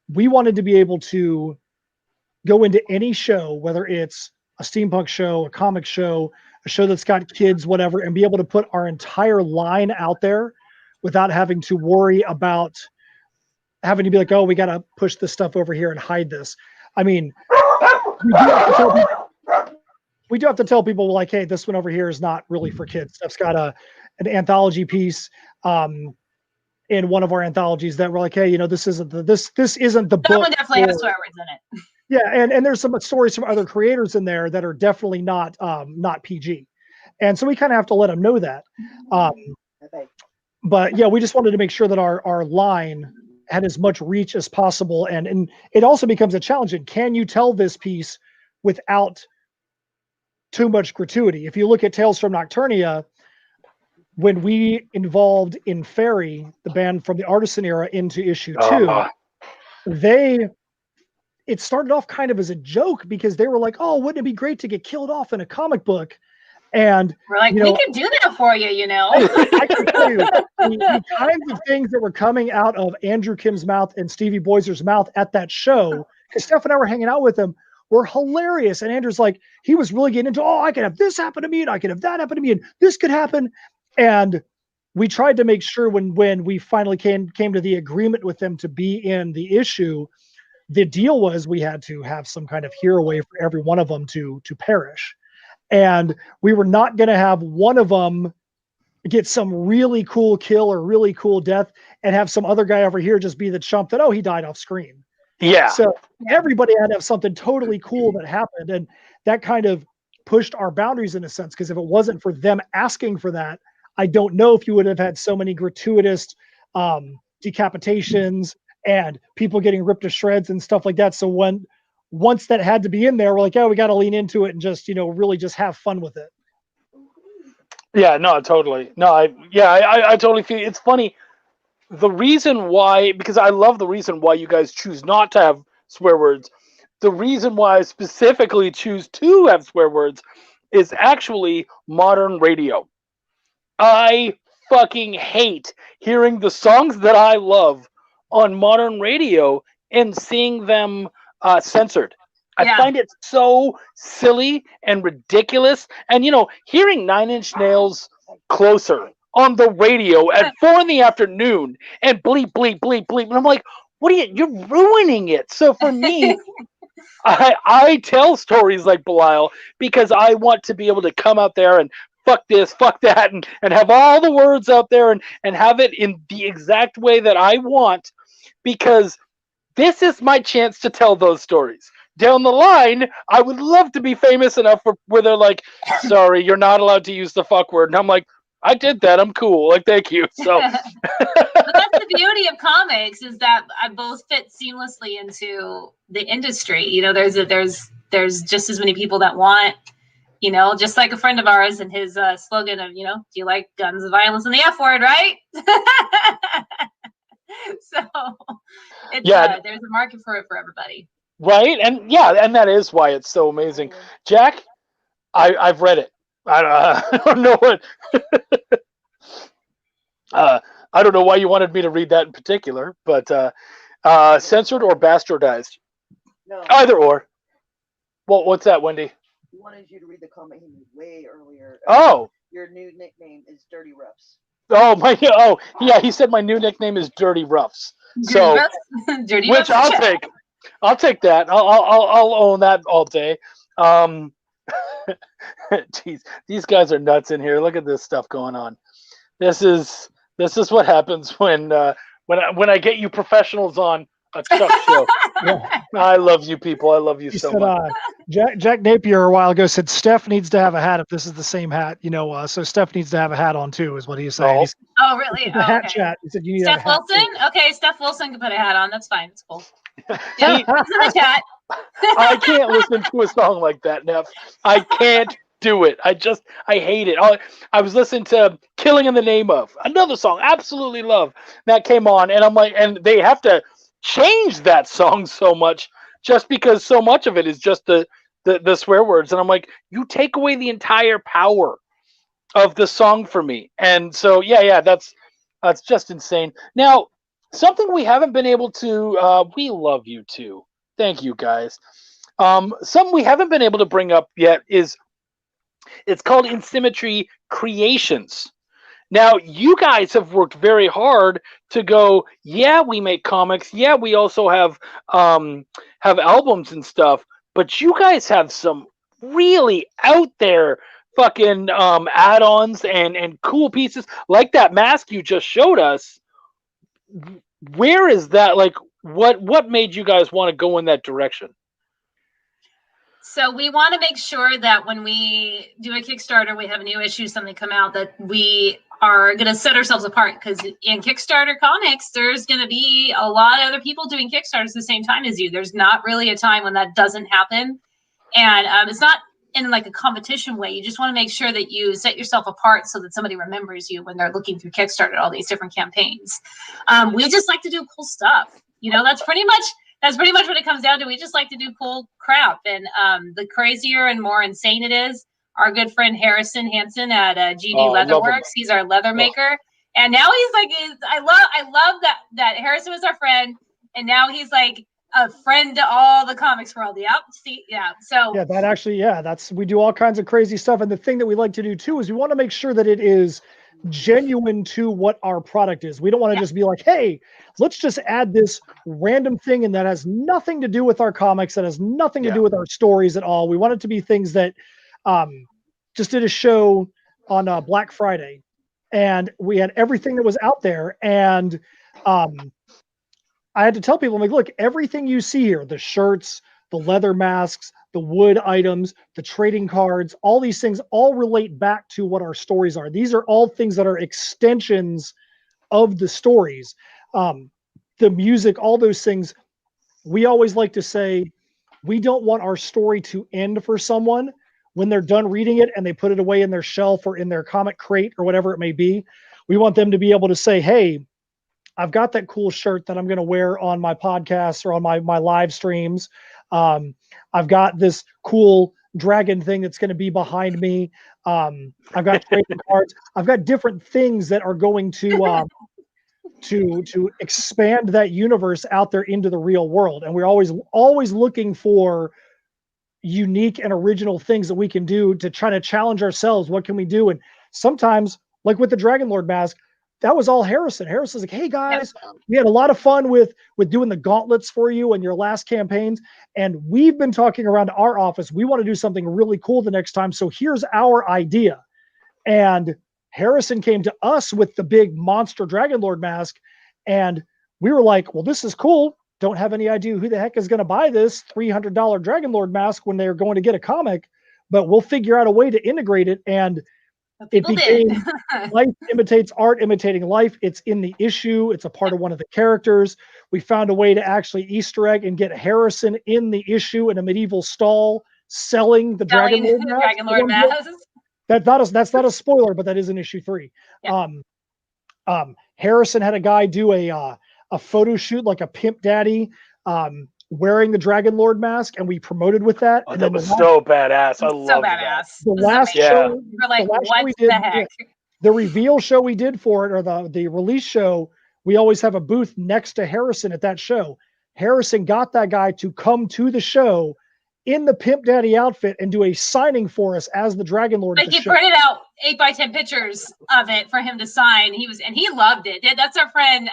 We wanted to be able to go into any show, whether it's a steampunk show, a comic show, a show that's got kids, whatever, and be able to put our entire line out there without having to worry about having to be like, oh, we got to push this stuff over here and hide this. I mean, we do have to tell people like, hey, this one over here is not really for kids. Steph's got an anthology piece in one of our anthologies that we're like, hey, you know, this isn't the book. That one definitely has swear words in it. Yeah, and there's some stories from other creators in there that are definitely not PG, and so we kind of have to let them know that. But yeah, we just wanted to make sure that our line had as much reach as possible, and it also becomes a challenge. And can you tell this piece without too much gratuity? If you look at Tales from Nocturnia, when we involved in Fairy, the band from the Artisan era, into issue 2, it started off kind of as a joke because they were like, oh, wouldn't it be great to get killed off in a comic book? And we're like, we can do that for you, you know. I can tell you, the kinds of things that were coming out of Andrew Kim's mouth and Stevie Boyser's mouth at that show, because Steph and I were hanging out with them, were hilarious. And Andrew's like, he was really getting into, I could have this happen to me, and I could have that happen to me, and this could happen. And we tried to make sure when we finally came to the agreement with them to be in the issue, the deal was we had to have some kind of hero way for every one of them to perish. And we were not going to have one of them get some really cool kill or really cool death and have some other guy over here just be the chump that, he died off screen. Yeah. So everybody had to have something totally cool that happened. And that kind of pushed our boundaries in a sense, because if it wasn't for them asking for that, I don't know if you would have had so many gratuitous decapitations and people getting ripped to shreds and stuff like that. So once that had to be in there, we're like, we got to lean into it and just, really just have fun with it. Yeah, no, totally. No, I totally feel it's funny. The reason why, because I love the reason why you guys choose not to have swear words. The reason why I specifically choose to have swear words is actually modern radio. I fucking hate hearing the songs that I love on modern radio and seeing them censored. I find it so silly and ridiculous. And, hearing 9 Inch Nails Closer on the radio at 4 p.m. and bleep, bleep, bleep, bleep. And I'm like, you're ruining it. So for me, I tell stories like Belial because I want to be able to come out there and fuck this, fuck that, and have all the words out there and have it in the exact way that I want, because this is my chance to tell those stories. down the line, I would love to be famous enough where they're like, sorry, you're not allowed to use the fuck word. And I'm like, I did that. I'm cool. Like, thank you. So, but that's the beauty of comics, is that I both fit seamlessly into the industry. You know, there's just as many people that want, you know, just like a friend of ours and his slogan of, you know, do you like guns, violence, and the F word, right? So it's, there's a market for it for everybody. Right. And and that is why it's so amazing. Jack, I've read it. I don't know what. I don't know why you wanted me to read that in particular, but censored or bastardized? No. Either or. Well, what's that, Wendy? He wanted you to read the comment he made way earlier. Oh. Your new nickname is Dirty Roughs. Oh, yeah, he said my new nickname is Dirty Roughs. So, Dirty which Roughs. I'll take that. I'll own that all day. Jeez, these guys are nuts in here. Look at this stuff going on. This is what happens when I get you professionals on a Chuck show. Yeah. I love you people. I love you He so said, much. Jack Napier a while ago said Steph needs to have a hat if this is the same hat, you know. So Steph needs to have a hat on too, is what he was saying. Oh. Oh, really? The hat chat. He said you need Steph to have a hat Wilson? Okay, Steph Wilson can put a hat on. That's fine. It's cool. Yeah, it's in the chat. I can't listen to a song like that, Neff. I can't do it. I hate it. I was listening to Killing in the Name of, another song absolutely love, that came on, and I'm like, and they have to change that song so much just because so much of it is just the swear words, and I'm like, you take away the entire power of the song for me. And so that's just insane. Now, something we haven't been able to we love you too, thank you guys. Something we haven't been able to bring up yet is, it's called Insymmetry Creations. Now, you guys have worked very hard to go, yeah, we make comics. Yeah, we also have albums and stuff. But you guys have some really out there fucking add-ons and cool pieces. Like that mask you just showed us. Where is that? Like, what made you guys want to go in that direction? So we want to make sure that when we do a Kickstarter, we have a new issue, something come out, that we are going to set ourselves apart, because in Kickstarter comics, there's going to be a lot of other people doing Kickstarters at the same time as you. There's not really a time when that doesn't happen. And it's not in like a competition way. You just want to make sure that you set yourself apart so that somebody remembers you when they're looking through Kickstarter, all these different campaigns. We just like to do cool stuff. You know, that's pretty much what it comes down to. We just like to do cool crap. And the crazier and more insane it is, our good friend Harrison Hansen at GD Leatherworks, he's our leather maker. And now he's like, I love that Harrison was our friend. And now he's like a friend to all the comics world. So that actually, we do all kinds of crazy stuff. And the thing that we like to do too is we want to make sure that it is genuine to what our product is. We don't want to just be like, hey, let's just add this random thing, and that has nothing to do with our comics, that has nothing to do with our stories at all. We want it to be things that just did a show on Black Friday, and we had everything that was out there, and I had to tell people, I'm like, look, everything you see here, the shirts, the leather masks, the wood items, the trading cards, all these things all relate back to what our stories are. These are all things that are extensions of the stories. The music, all those things. We always like to say, we don't want our story to end for someone when they're done reading it and they put it away in their shelf or in their comic crate or whatever it may be. We want them to be able to say, hey, I've got that cool shirt that I'm going to wear on my podcast or on my live streams. I've got this cool dragon thing that's going to be behind me. I've got trading cards. I've got different things that are going to expand that universe out there into the real world. And we're always looking for unique and original things that we can do to try to challenge ourselves. What can we do? And sometimes, like with the Dragon Lord mask, that was all Harrison. Harrison's like, hey guys, we had a lot of fun with doing the gauntlets for you and your last campaigns. And we've been talking around our office. We want to do something really cool the next time. So here's our idea. And Harrison came to us with the big monster Dragon Lord mask. And we were like, well, this is cool. don't have any idea who the heck is going to buy this $300 Dragon Lord mask when they're going to get a comic, but we'll figure out a way to integrate it. And it became life imitates art, imitating life. It's in the issue. It's a part of one of the characters. We found a way to actually Easter egg and get Harrison in the issue in a medieval stall selling the Dragon Lord mask. Dragon Lord mask. That's not a spoiler, but that is in issue 3. Yeah. Harrison had a guy do a photo shoot, like a pimp daddy, wearing the Dragon Lord mask, and we promoted with that. Oh, and that then was so badass. I love that. Badass. The last show, We're like, what the heck? the reveal show we did for it, or the release show, we always have a booth next to Harrison at that show. Harrison got that guy to come to the show in the Pimp Daddy outfit and do a signing for us as the Dragon Lord. Like, he printed out 8x10 pictures of it for him to sign. He loved it. That's our friend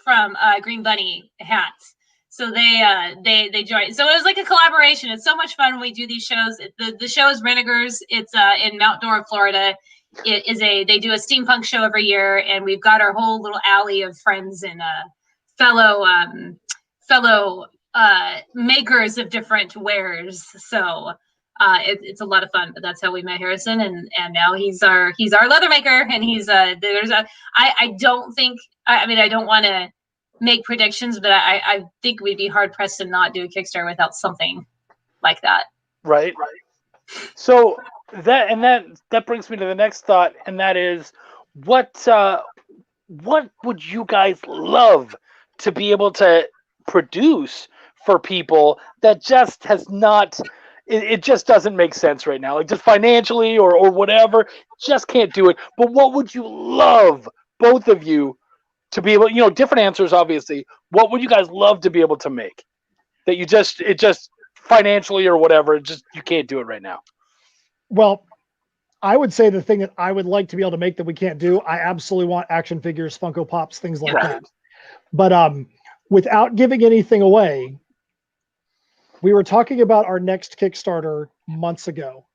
from Green Bunny Hats. So they joined. So it was like a collaboration. It's so much fun when we do these shows. The show is Renegers. It's in Mount Dora, Florida. They do a steampunk show every year, and we've got our whole little alley of friends and fellow makers of different wares. So it's a lot of fun. But that's how we met Harrison, and now he's our leather maker, and I don't want to make predictions, but I think we'd be hard pressed to not do a Kickstarter without something like that. Right. So that brings me to the next thought, and that is, what would you guys love to be able to produce for people that just has not, it just doesn't make sense right now, like just financially or whatever, just can't do it. But what would you love, both of you, to be able, different answers, obviously. What would you guys love to be able to make that it just financially or whatever, you can't do it right now? Well, I would say the thing that I would like to be able to make that we can't do, I absolutely want action figures, Funko Pops, things like that. But without giving anything away, we were talking about our next Kickstarter months ago.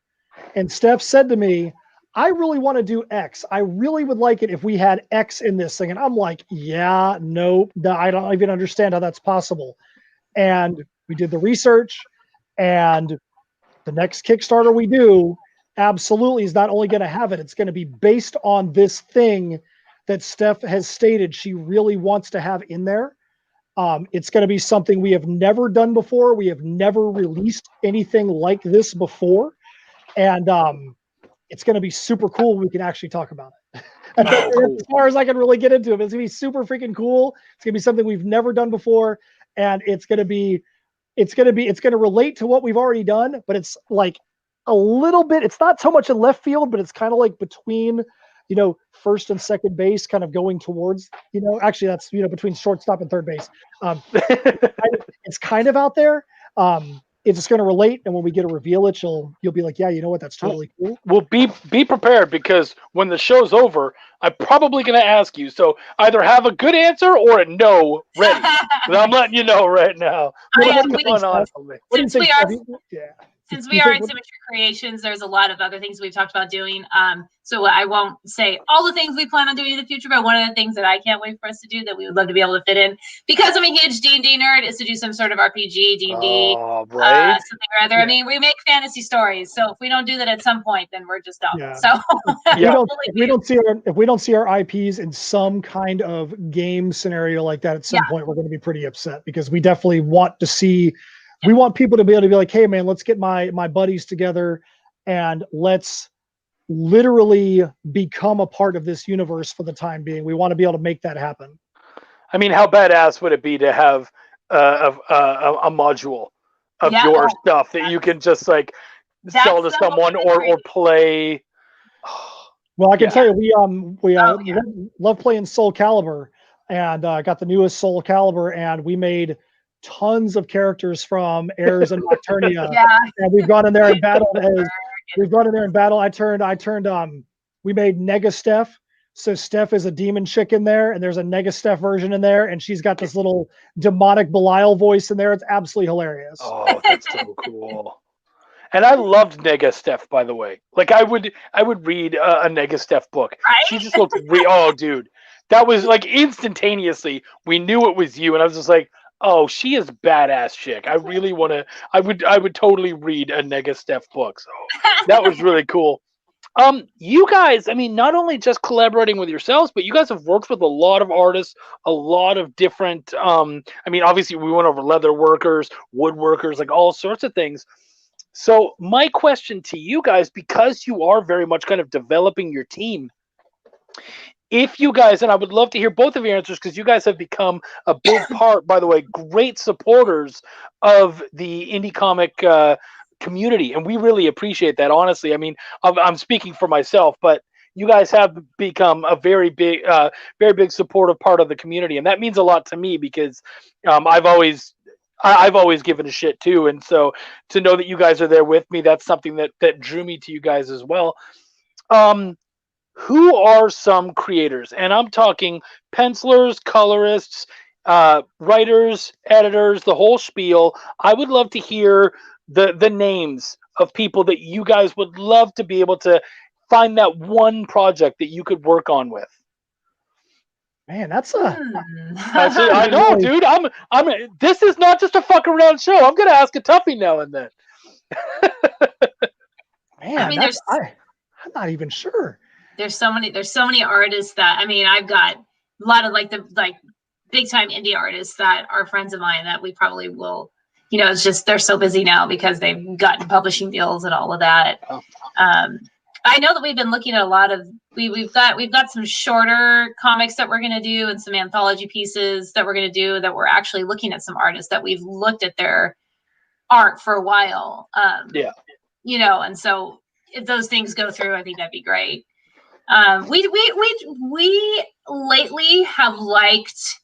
And Steph said to me, I really want to do X. I really would like it if we had X in this thing. And I'm like, yeah, nope. I don't even understand how that's possible. And we did the research, and the next Kickstarter we do absolutely is not only going to have it, it's going to be based on this thing that Steph has stated she really wants to have in there. It's going to be something we have never done before. We have never released anything like this before. And it's going to be super cool. We can actually talk about it. As far as I can really get into it, it's going to be super freaking cool. It's going to be something we've never done before. And it's going to relate to what we've already done, but it's like a little bit, it's not so much in left field, but it's kind of like between, first and second base, kind of going towards, actually that's, between shortstop and third base. It's kind of out there. It's just going to relate, and when we get to reveal it, you'll be like, yeah, you know what, that's totally cool. Well, be prepared, because when the show's over, I'm probably going to ask you. So either have a good answer or a no ready. I'm letting you know right now. Since we are in Symmetry Creations, there's a lot of other things we've talked about doing. So I won't say all the things we plan on doing in the future, but one of the things that I can't wait for us to do that we would love to be able to fit in, because I'm a huge D&D nerd, is to do some sort of RPG, D&D, something or other. Yeah. I mean, we make fantasy stories, so if we don't do that at some point, then we're just dumb. Yeah. So if we don't see our IPs in some kind of game scenario like that at some point, we're going to be pretty upset, because we definitely want to see. We want people to be able to be like, hey, man, let's get my buddies together and let's literally become a part of this universe for the time being. We want to be able to make that happen. I mean, how badass would it be to have a module of your stuff that you can just like sell to someone or play? Well, I can tell you, we love playing Soul Calibur, and got the newest Soul Calibur, and we made tons of characters from Heirs and Nocturnia. And we've gone in there and battled we made Nega Steph. So Steph is a demon chick in there, and there's a Nega Steph version in there, and she's got this little demonic Belial voice in there. It's absolutely hilarious. Oh, that's so cool. And I loved Nega Steph, by the way. Like I would read a Nega Steph book. Right? She just looked oh, dude. That was like instantaneously we knew it was you, and I was just like, Oh, she is badass chick. I really want to. I would totally read a Nega Steph book. So that was really cool. You guys, I mean, not only just collaborating with yourselves, but you guys have worked with a lot of artists, a lot of different. I mean, obviously, we went over leather workers, woodworkers, like all sorts of things. So my question to you guys, because you are very much kind of developing your team, if you guys, and I would love to hear both of your answers because you guys have become a big part, by the way, great supporters of the indie comic community, and we really appreciate that. Honestly, I mean, I'm speaking for myself, but you guys have become a very big supportive part of the community, and that means a lot to me because I've always given a shit too, and so to know that you guys are there with me, that's something that drew me to you guys as well. Who are some creators? And I'm talking pencilers, colorists, writers, editors, the whole spiel. I would love to hear the names of people that you guys would love to be able to find that one project that you could work on with. Man, that's a. I know, dude. I'm. This is not just a fuck around show. I'm gonna ask a toughie now and then. Man, I mean, I'm not even sure. There's so many artists that, I mean, I've got a lot of like big time indie artists that are friends of mine that we probably will, you know, it's just they're so busy now because they've gotten publishing deals and all of that. I know that we've been looking at a lot of we've got some shorter comics that we're gonna do and some anthology pieces that we're gonna do that we're actually looking at some artists that we've looked at their art for a while. You know, and so if those things go through, I think that'd be great. We lately have liked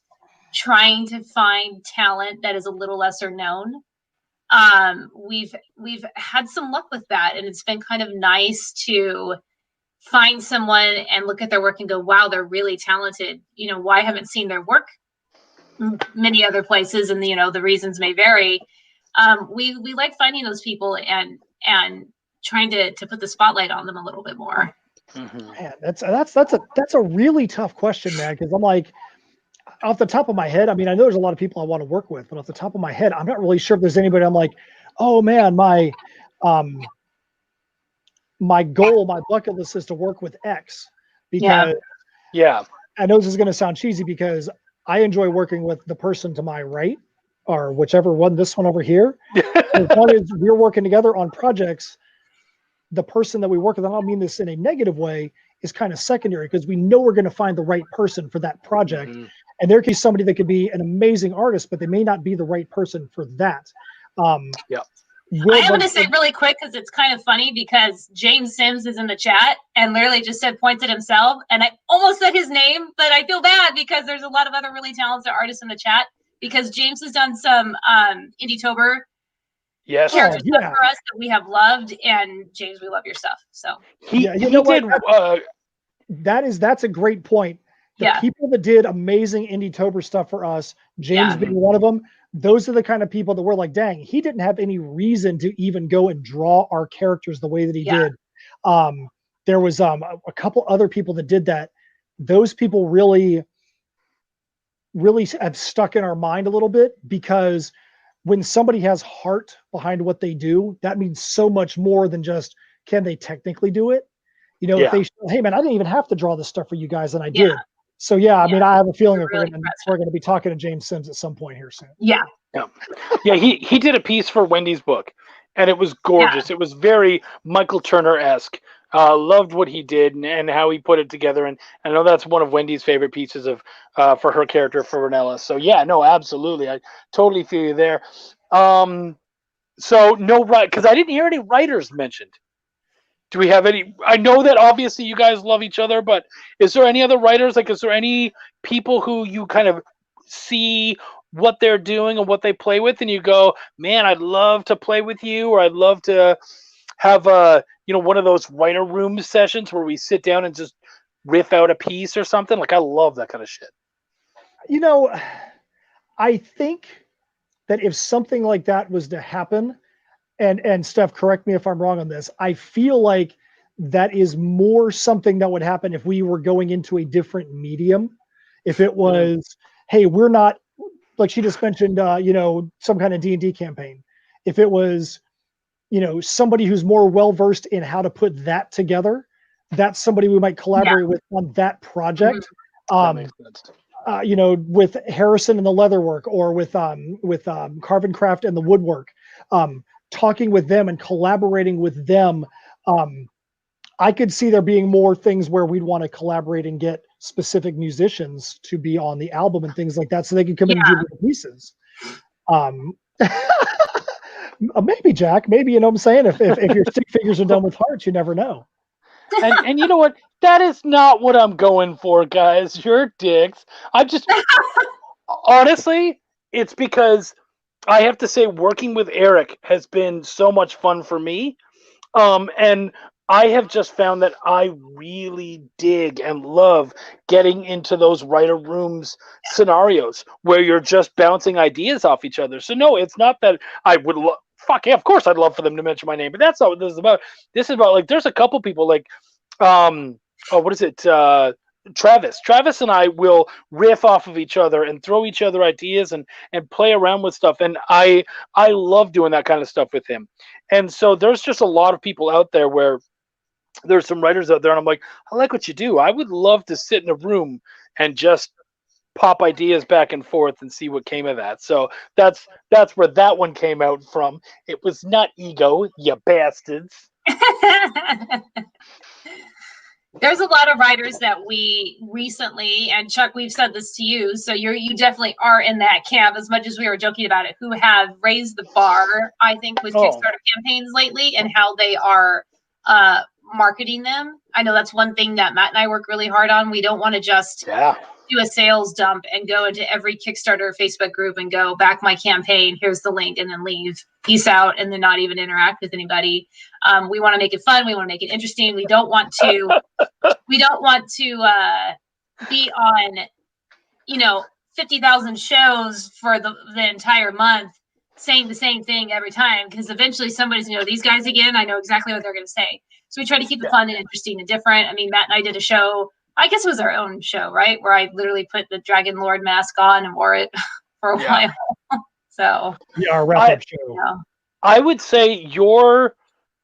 trying to find talent that is a little lesser known. We've had some luck with that, and it's been kind of nice to find someone and look at their work and go, wow, they're really talented. You know, why haven't seen their work many other places? And, you know, the reasons may vary. We like finding those people and trying to put the spotlight on them a little bit more. Mm-hmm. Man, that's a really tough question, man. Because I'm like, off the top of my head, I mean, I know there's a lot of people I want to work with, but off the top of my head, I'm not really sure if there's anybody. I'm like, oh man, my goal, my bucket list is to work with X, because I know this is going to sound cheesy because I enjoy working with the person to my right, or whichever one, this one over here. As long as we're working together on projects, the person that we work with, I don't mean this in a negative way, is kind of secondary because we know we're going to find the right person for that project. Mm-hmm. And there could be somebody that could be an amazing artist, but they may not be the right person for that. I want to say really quick because it's kind of funny because James Sims is in the chat and literally just said points at himself. And I almost said his name, but I feel bad because there's a lot of other really talented artists in the chat because James has done some Indie-tober character stuff for us that we have loved, and James, we love your stuff. So that's a great point. The people that did amazing Indie-tober stuff for us, James being one of them, those are the kind of people that we're like, dang, he didn't have any reason to even go and draw our characters the way that he did. There was a couple other people that did that. Those people really have stuck in our mind a little bit because when somebody has heart behind what they do, that means so much more than just, can they technically do it? You know, if they, hey man, I didn't even have to draw this stuff for you guys, and I did. So I mean, I have a feeling we're going to be talking to James Sims at some point here soon. He did a piece for Wendy's book, and it was gorgeous. It was very Michael Turner-esque. Loved what he did and how he put it together, and I know that's one of Wendy's favorite pieces of for her character for Renella. So absolutely, I totally feel you there. So no, right? Because I didn't hear any writers mentioned. Do we have any? I know that obviously you guys love each other, but is there any other writers? Like, is there any people who you kind of see what they're doing and what they play with, and you go, man, I'd love to play with you, or I'd love to have one of those writer room sessions where we sit down and just riff out a piece or something? Like, I love that kind of shit. You know, I think that if something like that was to happen, and Steph, correct me if I'm wrong on this, I feel like that is more something that would happen if we were going into a different medium. If it was, hey, we're not like she just mentioned, some kind of D&D campaign. If it was, somebody who's more well-versed in how to put that together, that's somebody we might collaborate with on that project. That makes sense. With Harrison and the leatherwork, or with Carvin Craft and the woodwork, talking with them and collaborating with them. I could see there being more things where we'd want to collaborate and get specific musicians to be on the album and things like that, so they can come in and do the pieces. Maybe, Jack. Maybe, you know what I'm saying? If your stick figures are done with hearts, you never know. And you know what? That is not what I'm going for, guys. You're dicks. I'm just honestly, it's because I have to say working with Eric has been so much fun for me. And I have just found that I really dig and love getting into those writer rooms scenarios where you're just bouncing ideas off each other. So no, it's not that I would fuck yeah, of course I'd love for them to mention my name, but that's not what this is about. This is about, like, there's a couple people like what is it? Travis and I will riff off of each other and throw each other ideas and play around with stuff. And I love doing that kind of stuff with him. And so there's just a lot of people out there where there's some writers out there and I'm like, I like what you do. I would love to sit in a room and just pop ideas back and forth and see what came of that. So that's where that one came out from. It was not ego, you bastards. There's a lot of writers that we recently, and Chuck, we've said this to you, so you definitely are in that camp, as much as we were joking about it, who have raised the bar, I think, with Kickstarter campaigns lately and how they are marketing them. I know that's one thing that Matt and I work really hard on. We don't want to just do a sales dump and go into every Kickstarter Facebook group and go, back my campaign, here's the link, and then leave, peace out, and then not even interact with anybody. We want to make it fun. We want to make it interesting. We don't want to be on, 50,000 shows for the entire month saying the same thing every time, because eventually somebody's going to know these guys again. I know exactly what they're going to say. So we try to keep it fun and interesting and different. I mean, Matt and I did a show, I guess it was our own show, right? Where I literally put the Dragon Lord mask on and wore it for a while. So our wrap-up show. I would say your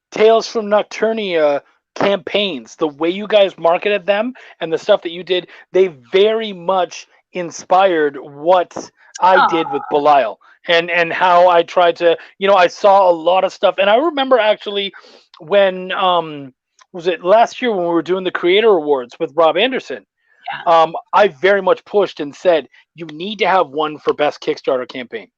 Tales from Nocturnia campaigns, the way you guys marketed them and the stuff that you did, they very much inspired what I did with Belial and how I tried to, I saw a lot of stuff. And I remember actually when, was it last year when we were doing the Creator Awards with Rob Anderson? Yeah. I very much pushed and said, you need to have one for Best Kickstarter Campaign,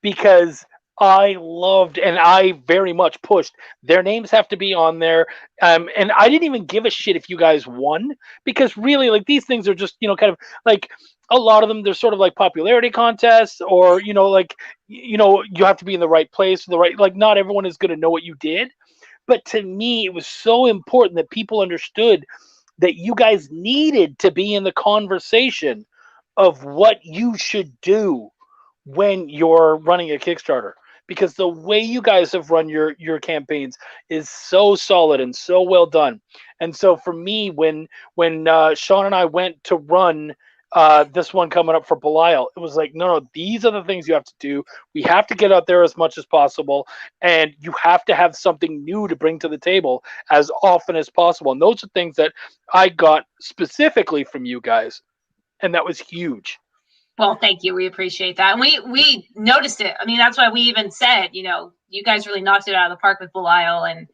because I loved and I very much pushed. Their names have to be on there. And I didn't even give a shit if you guys won, because really, like, these things are just, kind of like a lot of them, they're sort of like popularity contests, or, you have to be in the right place, like, not everyone is going to know what you did. But to me, it was so important that people understood that you guys needed to be in the conversation of what you should do when you're running a Kickstarter, because the way you guys have run your campaigns is so solid and so well done. And so for me, when Sean and I went to run this one coming up for Belial, it was like, no, these are the things you have to do. We have to get out there as much as possible, and you have to have something new to bring to the table as often as possible. And those are things that I got specifically from you guys, and that was huge. Well, thank you. We appreciate that. And we noticed it. I mean, that's why we even said, you guys really knocked it out of the park with Belial, and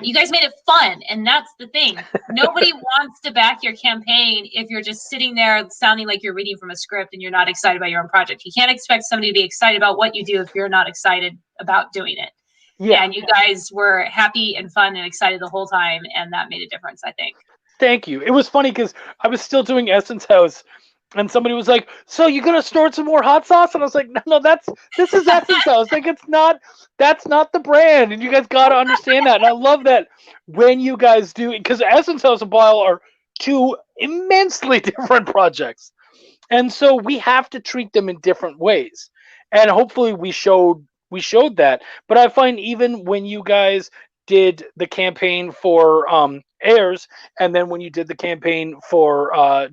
you guys made it fun. And that's the thing. Nobody wants to back your campaign if you're just sitting there sounding like you're reading from a script and you're not excited about your own project. You can't expect somebody to be excited about what you do if you're not excited about doing it. Yeah. And you guys were happy and fun and excited the whole time, and that made a difference, I think. Thank you. It was funny because I was still doing Essence House, and somebody was like, so you're going to snort some more hot sauce? And I was like, no, this is Essence House. Like, that's not the brand. And you guys got to understand that. And I love that when you guys do, because Essence House and Belial are two immensely different projects. And so we have to treat them in different ways. And hopefully we showed that. But I find even when you guys did the campaign for Heirs, and then when you did the campaign for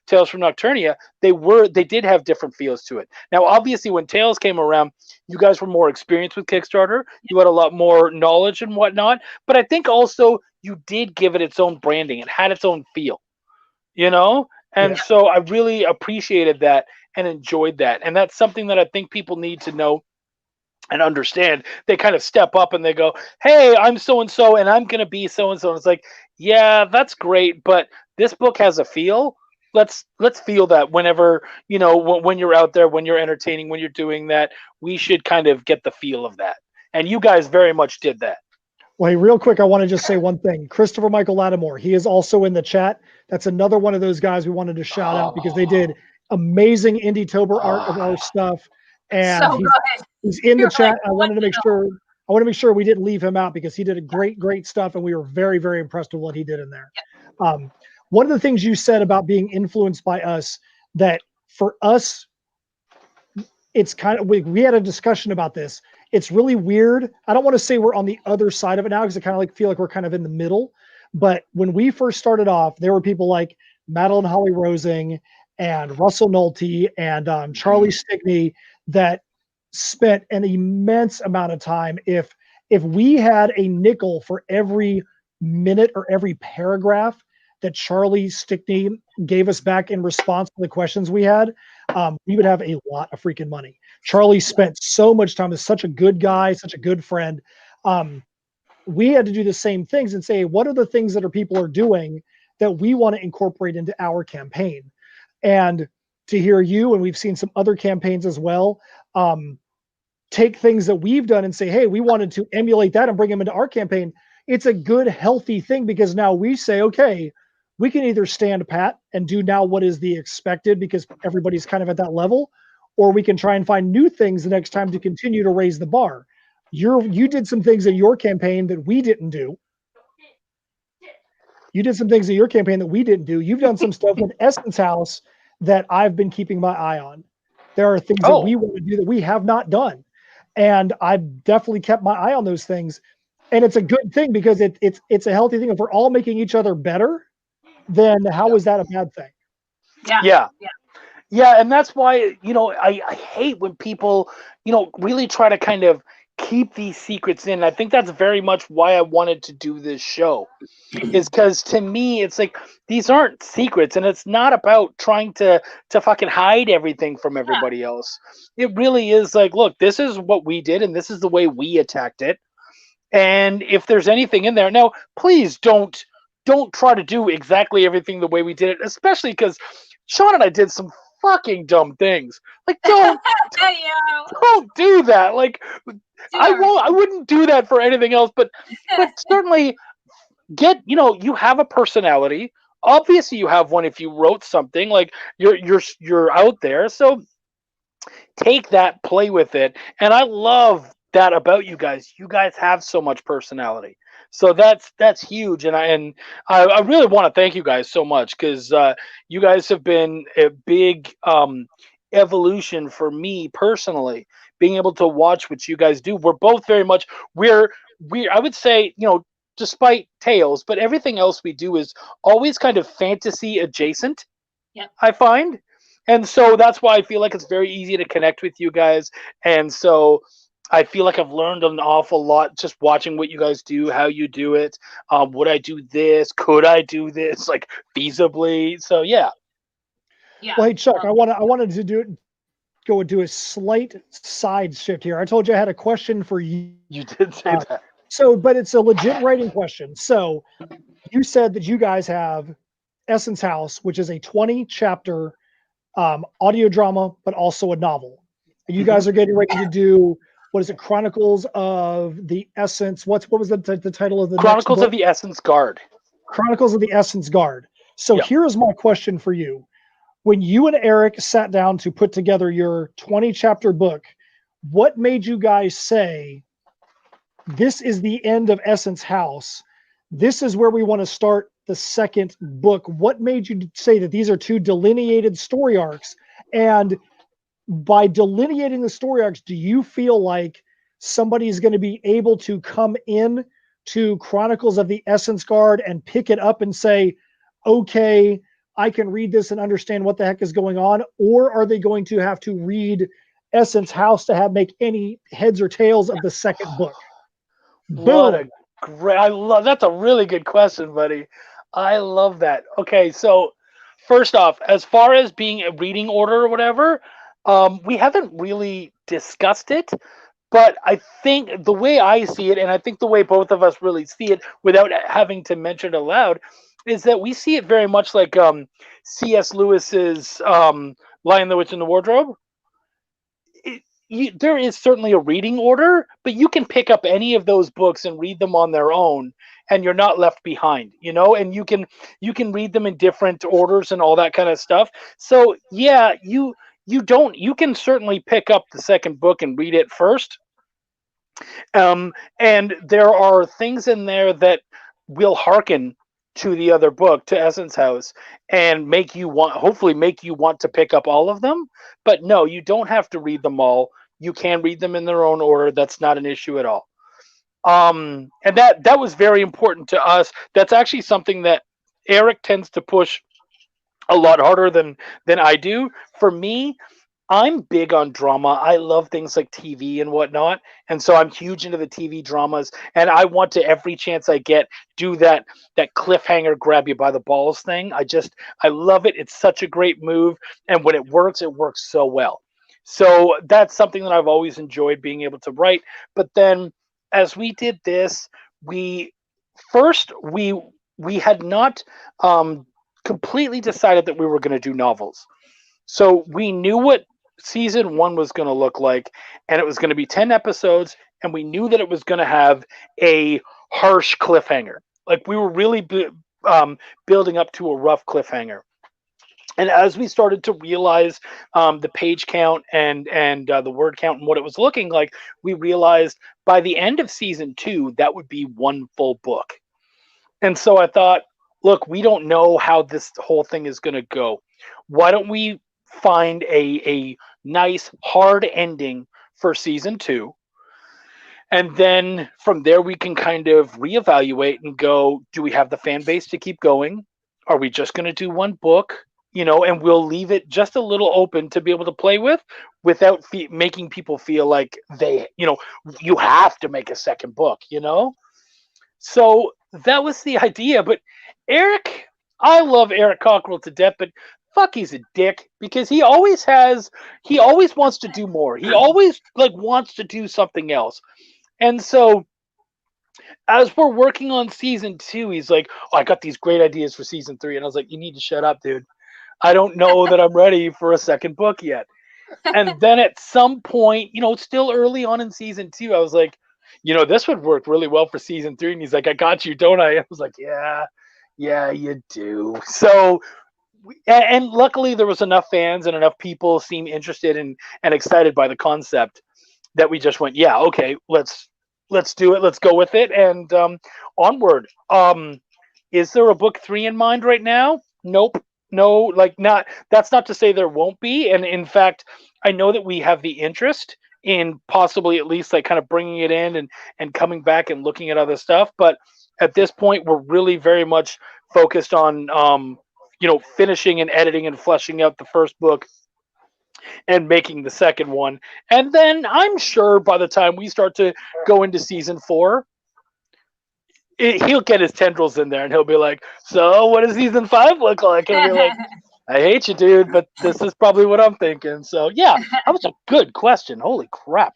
Tales from Nocturnia, they did have different feels to it. Now, obviously, when Tales came around, you guys were more experienced with Kickstarter. You had a lot more knowledge and whatnot, but I think also you did give it its own branding. It had its own feel, you know? And so I really appreciated that and enjoyed that. And that's something that I think people need to know and understand. They kind of step up and they go, hey, I'm so-and-so and I'm going to be so-and-so. And it's like, yeah, that's great, but this book has a feel. Let's feel that whenever, you know, when you're out there, when you're entertaining, when you're doing that, we should kind of get the feel of that. And you guys very much did that. Well, hey, real quick, I want to just say one thing. Christopher Michael Lattimore, he is also in the chat. That's another one of those guys we wanted to shout out because they did amazing Indie-tober art of our stuff. And So he's in the You're chat. like, I wanted to make sure we didn't leave him out because he did a great stuff, and we were very, very impressed with what he did in there. One of the things you said about being influenced by us, that for us, it's kind of, we had a discussion about this. It's really weird. I don't want to say we're on the other side of it now because I kind of like feel like we're kind of in the middle. But when we first started off, there were people like Madeline Holly Rosing and Russell Nolte and Charlie Stickney that spent an immense amount of time. If we had a nickel for every minute or every paragraph that Charlie Stickney gave us back in response to the questions we had, we would have a lot of freaking money. Charlie spent so much time, is such a good guy, such a good friend. We had to do the same things and say, what are the things that people are doing that we want to incorporate into our campaign? And to hear you, and we've seen some other campaigns as well, take things that we've done and say, hey, we wanted to emulate that and bring them into our campaign. It's a good, healthy thing because now we say, okay, we can either stand pat and do now what is the expected because everybody's kind of at that level, or we can try and find new things the next time to continue to raise the bar. You did some things in your campaign that we didn't do. You did some things in your campaign that we didn't do. You've done some stuff with Essence House that I've been keeping my eye on. There are things that we want to do that we have not done. And I've definitely kept my eye on those things. And it's a good thing because it's a healthy thing. If we're all making each other better, then how is that a bad thing? Yeah, and that's why, you know, I hate when people, you know, really try to kind of keep these secrets in. I think that's very much why I wanted to do this show, is because to me, it's like, these aren't secrets, and it's not about trying to fucking hide everything from everybody else. It really is like, look, this is what we did, and this is the way we attacked it. And if there's anything in there, now, please don't try to do exactly everything the way we did it, especially because Sean and I did some fucking dumb things. Like, don't do that. Like, I wouldn't do that for anything else, but certainly you know, you have a personality. Obviously you have one if you wrote something, like you're out there. So take that, play with it. And I love that about you guys. You guys have so much personality. So that's huge, and I really want to thank you guys so much because you guys have been a big evolution for me personally. Being able to watch what you guys do, we're both very much I would say, you know, despite Tales, but everything else we do is always kind of fantasy adjacent. Yeah, I find, and so that's why I feel like it's very easy to connect with you guys, and so I feel like I've learned an awful lot just watching what you guys do, how you do it. Would I do this? Could I do this, like, feasibly? So yeah. Well, hey, Chuck, I wanted to go and do a slight side shift here. I told you I had a question for you. You did say that. So, but it's a legit writing question. So you said that you guys have Essence House, which is a 20-chapter audio drama, but also a novel. And you guys are getting ready to do, what is it, Chronicles of the Essence? What was the title of the Chronicles next book? of the Essence Guard. Chronicles of the Essence Guard. So Yep. Here's my question for you. When you and Eric sat down to put together your 20-chapter book, what made you guys say, this is the end of Essence House, this is where we want to start the second book? What made you say that these are two delineated story arcs? And by delineating the story arcs, do you feel like somebody is going to be able to come in to Chronicles of the Essence Guard and pick it up and say, okay, I can read this and understand what the heck is going on? Or are they going to have to read Essence House to make any heads or tails of the second book? What Boom. a great, that's a really good question, buddy. I love that. Okay, so first off, as far as being a reading order or whatever, we haven't really discussed it, but I think the way I see it, and I think the way both of us really see it without having to mention it aloud, is that we see it very much like C.S. Lewis's Lion, the Witch, and the Wardrobe. There is certainly a reading order, but you can pick up any of those books and read them on their own, and you're not left behind, and you can read them in different orders and all that kind of stuff. So yeah, you can certainly pick up the second book and read it first. And there are things in there that will hearken to the other book, to Essence House, and hopefully make you want to pick up all of them. But no, you don't have to read them all. You can read them in their own order. That's not an issue at all. And that was very important to us. That's actually something that Eric tends to push a lot harder than I do. For me, I'm big on drama. I love things like TV and whatnot. And so I'm huge into the TV dramas. And I want to, every chance I get, do that cliffhanger, grab you by the balls thing. I love it. It's such a great move. And when it works so well. So that's something that I've always enjoyed, being able to write. But then as we did this, we had not completely decided that we were going to do novels. So we knew what season 1 was going to look like, and it was going to be 10 episodes, and we knew that it was going to have a harsh cliffhanger. Like, we were really building up to a rough cliffhanger. And as we started to realize the page count and the word count and what it was looking like, we realized by the end of season 2, that would be one full book. And so I thought, look, we don't know how this whole thing is going to go. Why don't we find a nice hard ending for season 2? And then from there, we can kind of reevaluate and go, do we have the fan base to keep going? Are we just going to do one book? And we'll leave it just a little open to be able to play with without making people feel like you have to make a second book, So that was the idea. But Eric, I love Eric Cockrell to death, but fuck, he's a dick, because he always wants to do more. He always wants to do something else. And so as we're working on season 2, he's like, oh, I got these great ideas for season 3. And I was like, you need to shut up, dude. I don't know that I'm ready for a second book yet. And then at some point, still early on in season 2, I was like, this would work really well for season 3. And he's like, I got you, don't I? I was like, yeah, you do. So, and luckily there was enough fans and enough people seem interested and excited by the concept that we just went, yeah, okay, let's do it. Let's go with it. And onward. Is there a book 3 in mind right now? Nope. No, that's not to say there won't be. And in fact, I know that we have the interest in possibly at least kind of bringing it in and coming back and looking at other stuff. But at this point, we're really very much focused on, finishing and editing and fleshing out the first book and making the second one. And then I'm sure by the time we start to go into season 4, he'll get his tendrils in there and he'll be like, so what does season 5 look like? And I'll be like, I hate you, dude, but this is probably what I'm thinking. So yeah, that was a good question. Holy crap.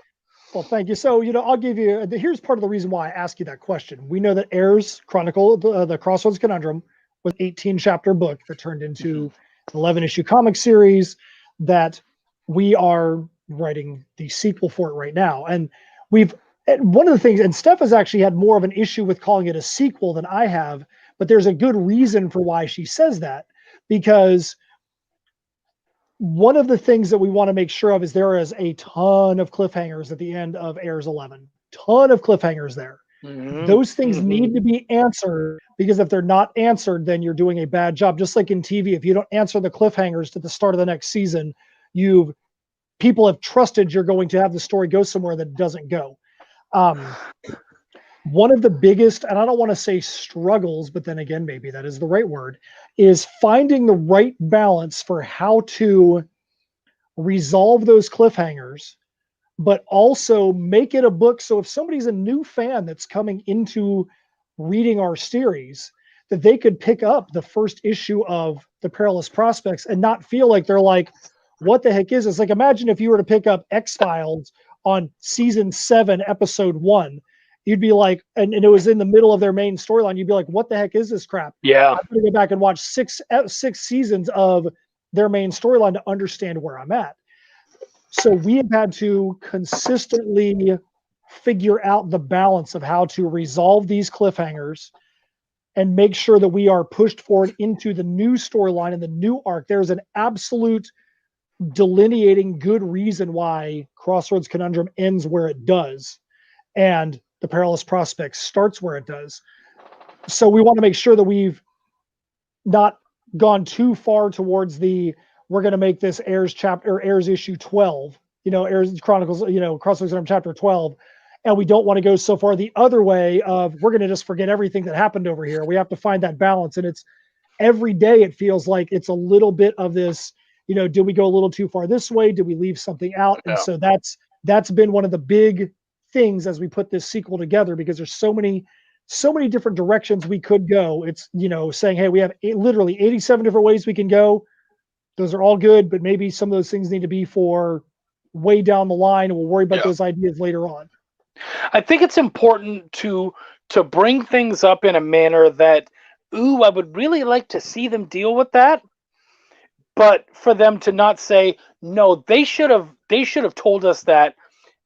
Well, thank you. So, I'll give you, here's part of the reason why I ask you that question. We know that Heirs Chronicle, the Crossroads Conundrum, was an 18-chapter book that turned into an 11-issue comic series that we are writing the sequel for it right now. And one of the things, and Steph has actually had more of an issue with calling it a sequel than I have, but there's a good reason for why she says that, because one of the things that we want to make sure of is there is a ton of cliffhangers at the end of Heirs 11. Ton of cliffhangers there. Mm-hmm. Those things need to be answered, because if they're not answered, then you're doing a bad job. Just like in TV, if you don't answer the cliffhangers to the start of the next season, people have trusted you're going to have the story go somewhere that doesn't go. one of the biggest, and I don't want to say struggles, but then again, maybe that is the right word, is finding the right balance for how to resolve those cliffhangers, but also make it a book. So if somebody's a new fan that's coming into reading our series, that they could pick up the first issue of The Perilous Prospects and not feel like they're like, what the heck is this? Like, imagine if you were to pick up X-Files on season 7, episode 1, you'd be like, and it was in the middle of their main storyline, you'd be like, what the heck is this crap? Yeah. I'm going to go back and watch six seasons of their main storyline to understand where I'm at. So we have had to consistently figure out the balance of how to resolve these cliffhangers and make sure that we are pushed forward into the new storyline and the new arc. There's an absolute delineating good reason why Crossroads Conundrum ends where it does and The Perilous Prospects starts where it does. So we want to make sure that we've not gone too far towards we're going to make this Heirs chapter, or Heirs issue 12, Heirs Chronicles, Crossroads Conundrum chapter 12. And we don't want to go so far the other way of we're going to just forget everything that happened over here. We have to find that balance. And it's every day it feels like it's a little bit of this, did we go a little too far this way? Did we leave something out? And so that's been one of the big things as we put this sequel together, because there's so many different directions we could go. It's, saying, hey, we have literally 87 different ways we can go. Those are all good, but maybe some of those things need to be for way down the line, and we'll worry about those ideas later on. I think it's important to bring things up in a manner that, I would really like to see them deal with that, but for them to not say, no, they should have told us that,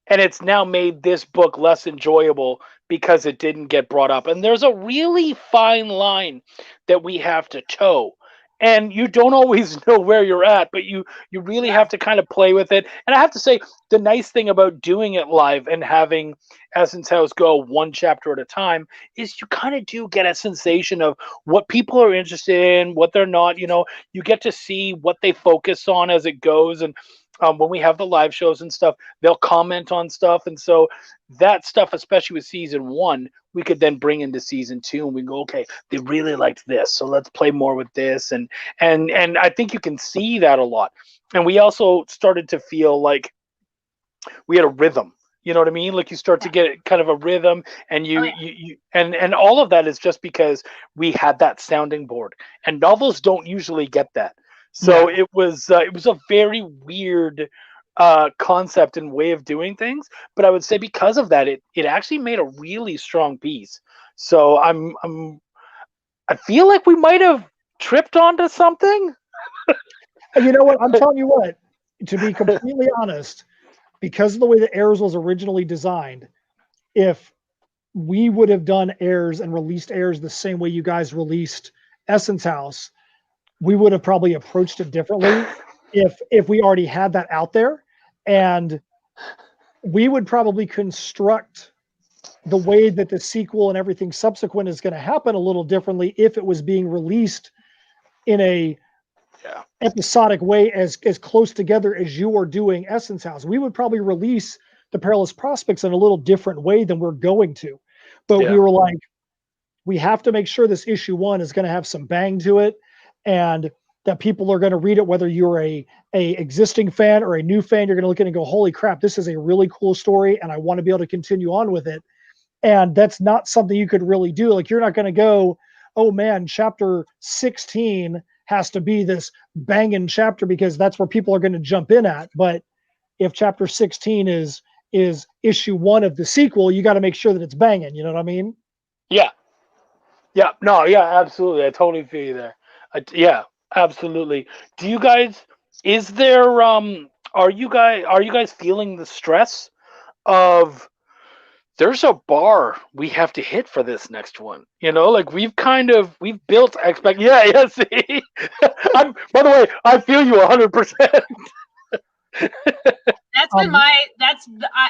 and it's now made this book less enjoyable because it didn't get brought up. And there's a really fine line that we have to toe. And you don't always know where you're at, but you really have to kind of play with it. And I have to say, the nice thing about doing it live and having Essence House go one chapter at a time is you kind of do get a sensation of what people are interested in, what they're not. You get to see what they focus on as it goes. And when we have the live shows and stuff, they'll comment on stuff. And so that stuff, especially with season 1, we could then bring into season 2 and we go, okay, they really liked this, so let's play more with this. And I think you can see that a lot. And we also started to feel like we had a rhythm. You know what I mean? Like you start to get kind of a rhythm, and you and all of that is just because we had that sounding board. And novels don't usually get that. So it was a very weird concept and way of doing things, but I would say because of that, it actually made a really strong piece. So I feel like we might have tripped onto something. You know what? I'm telling you what, to be completely honest, because of the way that Heirs was originally designed, if we would have done Heirs and released Heirs the same way you guys released Essence House, we would have probably approached it differently if we already had that out there. And we would probably construct the way that the sequel and everything subsequent is going to happen a little differently if it was being released in a episodic way as close together as you are doing Essence House. We would probably release The Perilous Prospects in a little different way than we're going to. But we were like, we have to make sure this issue 1 is going to have some bang to it, and that people are going to read it, whether you're a existing fan or a new fan. You're going to look at it and go, holy crap, this is a really cool story, and I want to be able to continue on with it. And that's not something you could really do. Like, you're not going to go, oh man, chapter 16 has to be this banging chapter because that's where people are going to jump in at. But if chapter 16 is issue 1 of the sequel, you got to make sure that it's banging. You know what I mean? Yeah. No, absolutely. I totally feel you there. Absolutely. Do you guys, are you guys feeling the stress of there's a bar we have to hit for this next one? Like we've built see? By the way, I feel you 100%. That's been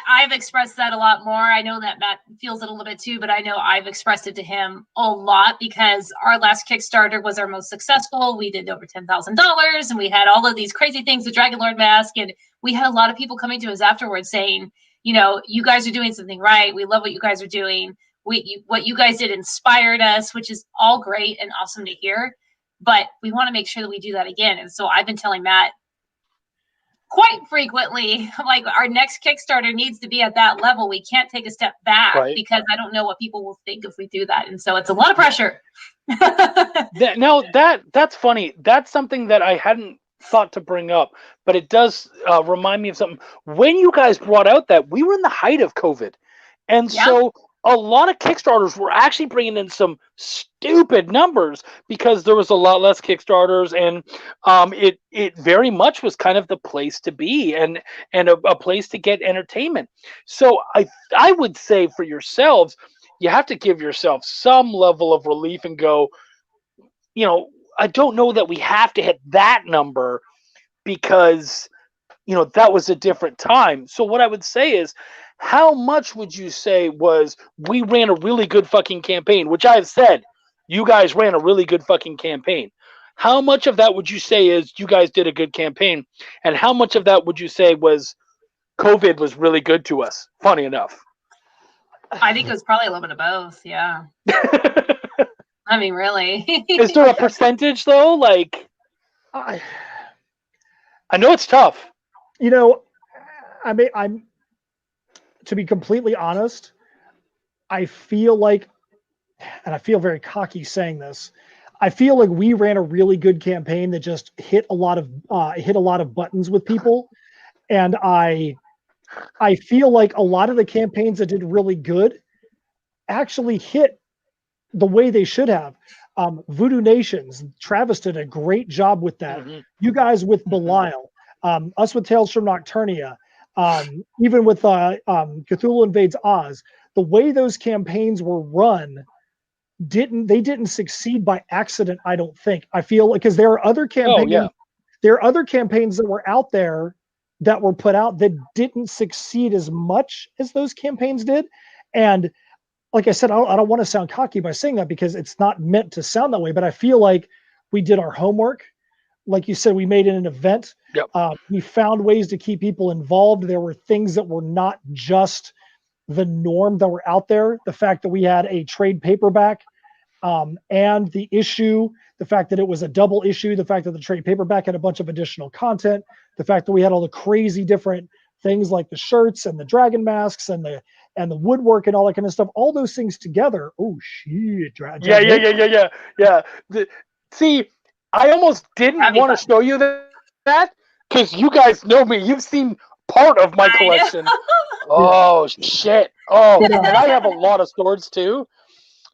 I've expressed that a lot more. I know that Matt feels it a little bit too, but I know I've expressed it to him a lot because our last Kickstarter was our most successful. We did over $10,000 and we had all of these crazy things with Dragon Lord Mask. And we had a lot of people coming to us afterwards saying, you guys are doing something right. We love what you guys are doing. what you guys did inspired us, which is all great and awesome to hear. But we want to make sure that we do that again. And so I've been telling Matt quite frequently, like, our next Kickstarter needs to be at that level. We can't take a step back, Right. because I don't know what people will think if we do that. And so it's a lot of pressure. That's funny. That's something that I hadn't thought to bring up, but it does remind me of something. When you guys brought out that, we were in the height of COVID, and Yeah. so a lot of Kickstarters were actually bringing in some stupid numbers because there was a lot less Kickstarters, and it very much was kind of the place to be, and a place to get entertainment. So I would say for yourselves, you have to give yourself some level of relief and go, I don't know that we have to hit that number, because that was a different time. So what I would say is, how much would you say was, we ran a really good fucking campaign, which I've said, you guys ran a really good fucking campaign. How much of that would you say is, you guys did a good campaign? And how much of that would you say was, COVID was really good to us? Funny enough. I think it was probably a little bit of both. Yeah. I mean, really. Is there a percentage though? Like, I know it's tough. I'm to be completely honest, I feel like, and I feel very cocky saying this, I feel like we ran a really good campaign that just hit a lot of buttons with people, and I feel like a lot of the campaigns that did really good actually hit the way they should have. Voodoo Nations, Travis did a great job with that. Mhm. You guys with Belial, us with Tales from Nocturnia, even with Cthulhu Invades Oz, the way those campaigns were run didn't succeed by accident. I don't think. I feel like, because there are other campaigns, there are other campaigns that were out there that were put out that didn't succeed as much as those campaigns did. And like I said, I don't want to sound cocky by saying that, because it's not meant to sound that way, but I feel like we did our homework. Like you said, we made it an event. Yep. We found ways to keep people involved. There were things that were not just the norm that were out there. The fact that we had a trade paperback, and the issue, the fact that it was a double issue, the fact that the trade paperback had a bunch of additional content, the fact that we had all the crazy different things like the shirts and the dragon masks and the woodwork and all that kind of stuff, all those things together. Oh shit. Yeah. See, I almost didn't That'd be want to fun. show you that, because you guys know me. You've seen part of my I know. collection. Oh shit. Oh, and I have a lot of swords too.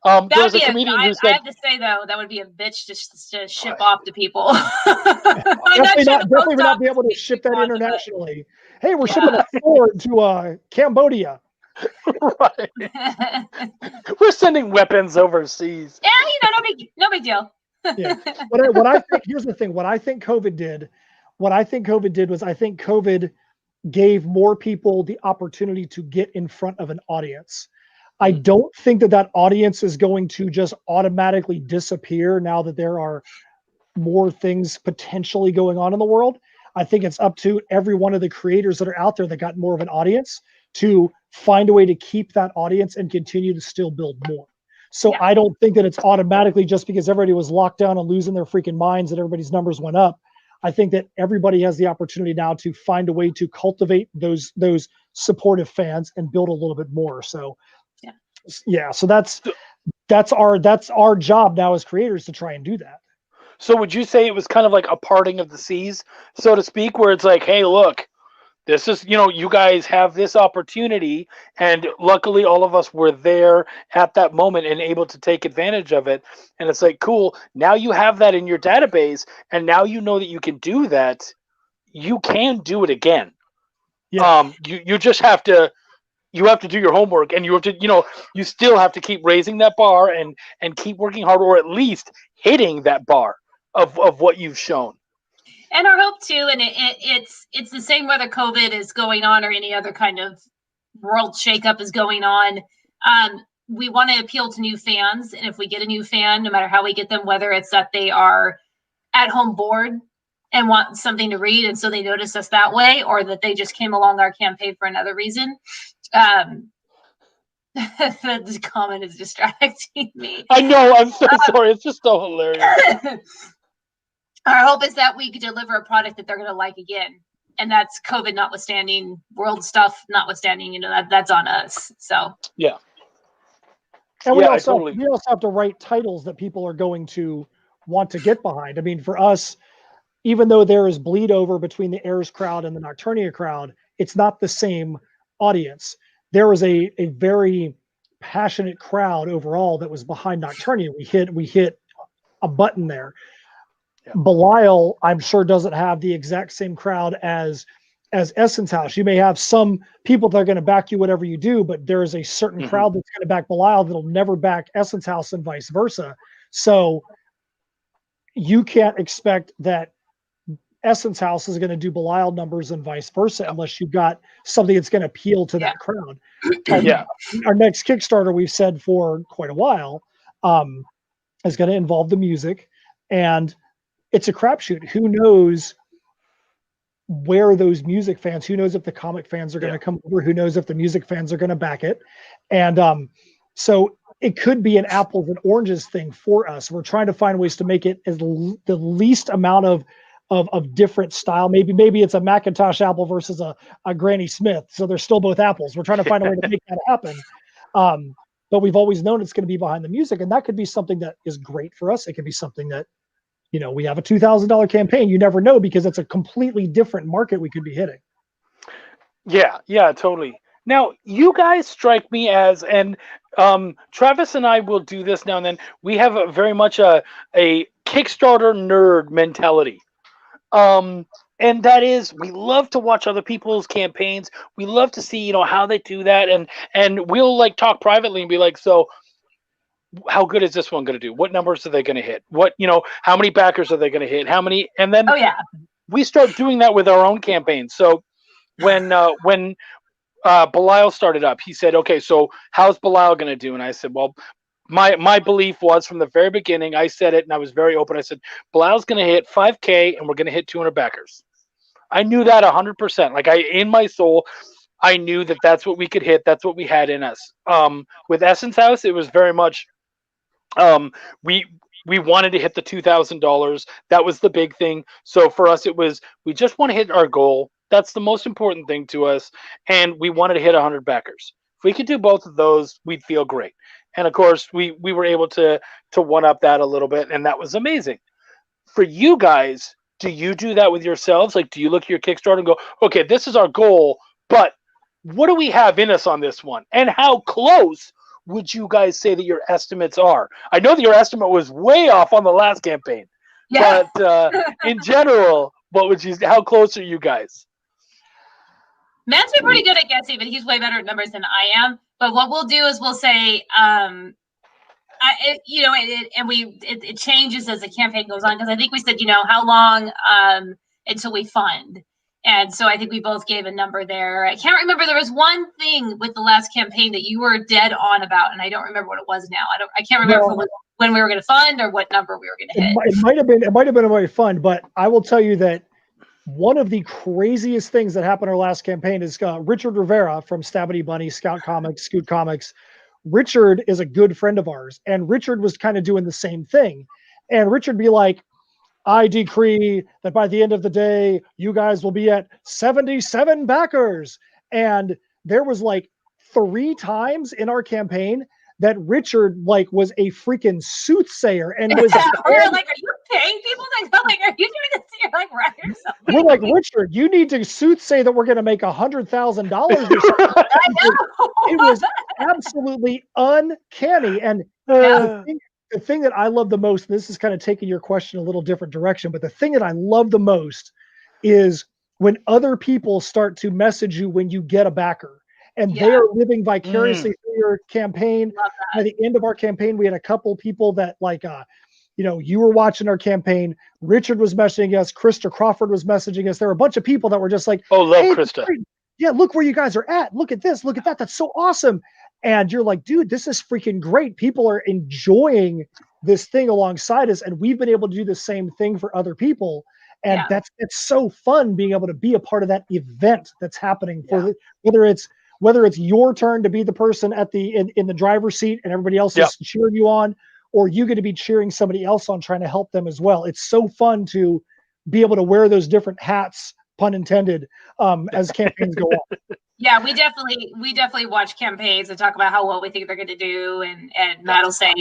There That was would a be comedian I who said, have to say, though, that would be a bitch to ship off to people. I'm not sure Definitely the not post be able to office ship would that want it, but- internationally. Hey, we're shipping a sword to Cambodia. right, we're sending weapons overseas. Yeah, no big deal. Yeah. What I think, here's the thing. What I think COVID did was, I think COVID gave more people the opportunity to get in front of an audience. I don't think that audience is going to just automatically disappear now that there are more things potentially going on in the world. I think it's up to every one of the creators that are out there that got more of an audience to find a way to keep that audience and continue to still build more. So Yeah. I don't think that it's automatically just because everybody was locked down and losing their freaking minds that everybody's numbers went up. I think that everybody has the opportunity now to find a way to cultivate those supportive fans and build a little bit more. So yeah, so that's our job now as creators, to try and do that. So would you say it was kind of like a parting of the seas, so to speak, where it's like, hey, look, this is, you guys have this opportunity, and luckily all of us were there at that moment and able to take advantage of it. And it's like, cool, now you have that in your database, and now you know that you can do that. You can do it again. Yeah. You just have to, do your homework, and you have to, you still have to keep raising that bar and keep working hard, or at least hitting that bar of what you've shown. And our hope too, and it's the same whether COVID is going on or any other kind of world shakeup is going on. We want to appeal to new fans, and if we get a new fan, no matter how we get them, whether it's that they are at home bored and want something to read, and so they notice us that way, or that they just came along our campaign for another reason. The comment is distracting me. I know. I'm so sorry. It's just so hilarious. Our hope is that we could deliver a product that they're going to like again. And that's COVID notwithstanding, world stuff notwithstanding, you know, that's on us. So, Yeah. And we Yeah, also totally. we also have to write titles that people are going to want to get behind. I mean, for us, even though there is bleed over between the Heirs crowd and the Nocturnia crowd, it's not the same audience. There was a very passionate crowd overall that was behind Nocturnia. We hit a button there. Yeah. Belial, I'm sure, doesn't have the exact same crowd as Essence House. You may have some people that are going to back you whatever you do, but there is a certain crowd that's going to back Belial that'll never back Essence House and vice versa. So you can't expect that Essence House is going to do Belial numbers and vice versa unless you've got something that's going to appeal to that crowd. Our next Kickstarter, we've said for quite a while, is going to involve the music, and it's a crapshoot. Who knows where those music fans, who knows if the comic fans are going to come over, who knows if the music fans are going to back it. And so it could be an apples and oranges thing for us. We're trying to find ways to make it as the least amount of different style. Maybe it's a Macintosh apple versus a Granny Smith. So they're still both apples. We're trying to find a way to make that happen. But we've always known it's going to be behind the music, and that could be something that is great for us. It could be something that, you know, we have a $2,000 campaign. You never know, because it's a completely different market we could be hitting. Yeah, totally. Now, you guys strike me as, and Travis and I will do this now and then, we have very much a Kickstarter nerd mentality. And that is, we love to watch other people's campaigns. We love to see, you know, how they do that. And we'll like talk privately and be like, so how good is this one going to do? What numbers are they going to hit? What, you know, how many backers are they going to hit? How many? And then we start doing that with our own campaigns. So when Belial started up, he said, okay, so how's Belial going to do? And I said, well, my belief was from the very beginning, I said it and I was very open. I said, Belial's going to hit 5K and we're going to hit 200 backers. I knew that 100%. Like, in my soul, I knew that that's what we could hit. That's what we had in us. With Essence House, it was very much, we wanted to hit the $2,000. That was the big thing. So for us, it was, we just want to hit our goal. That's the most important thing to us. And we wanted to hit 100 backers. If we could do both of those, we'd feel great. And of course, we were able to one up that a little bit, and that was amazing. For you guys, do you do that with yourselves? Like, do you look at your Kickstarter and go, okay, this is our goal, but what do we have in us on this one? And how close would you guys say that your estimates are? I know that your estimate was way off on the last campaign, but in general, what would you? How close are you guys? Matt's been pretty good at guessing, but he's way better at numbers than I am. But what we'll do is we'll say, it changes as the campaign goes on, because I think we said, you know, how long until we fund. And so I think we both gave a number there. I can't remember. There was one thing with the last campaign that you were dead on about, and I don't remember what it was now. I can't remember when we were going to fund or what number we were going to hit. It might have been a very fun, but I will tell you that one of the craziest things that happened our last campaign is Richard Rivera from Stabity Bunny, Scout Comics, Scoot Comics. Richard is a good friend of ours, and Richard was kind of doing the same thing. And Richard be like, I decree that by the end of the day, you guys will be at 77 backers. And there was like 3 times in our campaign that Richard like was a freaking soothsayer and was we're like, are you paying people? Like, are you doing this? You're like, right or something? We're like, Richard, you need to soothsay that we're going to make $100,000. It was absolutely uncanny. And the thing that I love the most, and this is kind of taking your question a little different direction, but the thing that I love the most is when other people start to message you when you get a backer. And they are living vicariously through your campaign. By the end of our campaign, we had a couple people that you were watching our campaign. Richard was messaging us. Krista Crawford was messaging us. There were a bunch of people that were just like, oh, love Krista. Yeah, look where you guys are at. Look at this. Look at that. That's so awesome. And you're like, dude, this is freaking great. People are enjoying this thing alongside us. And we've been able to do the same thing for other people. And it's so fun being able to be a part of that event that's happening, whether it's whether it's your turn to be the person at in the driver's seat and everybody else is cheering you on, or you get to be cheering somebody else on, trying to help them as well. It's so fun to be able to wear those different hats, pun intended, as campaigns go on. Yeah, we definitely watch campaigns and talk about how well we think they're going to do, and Matt will say,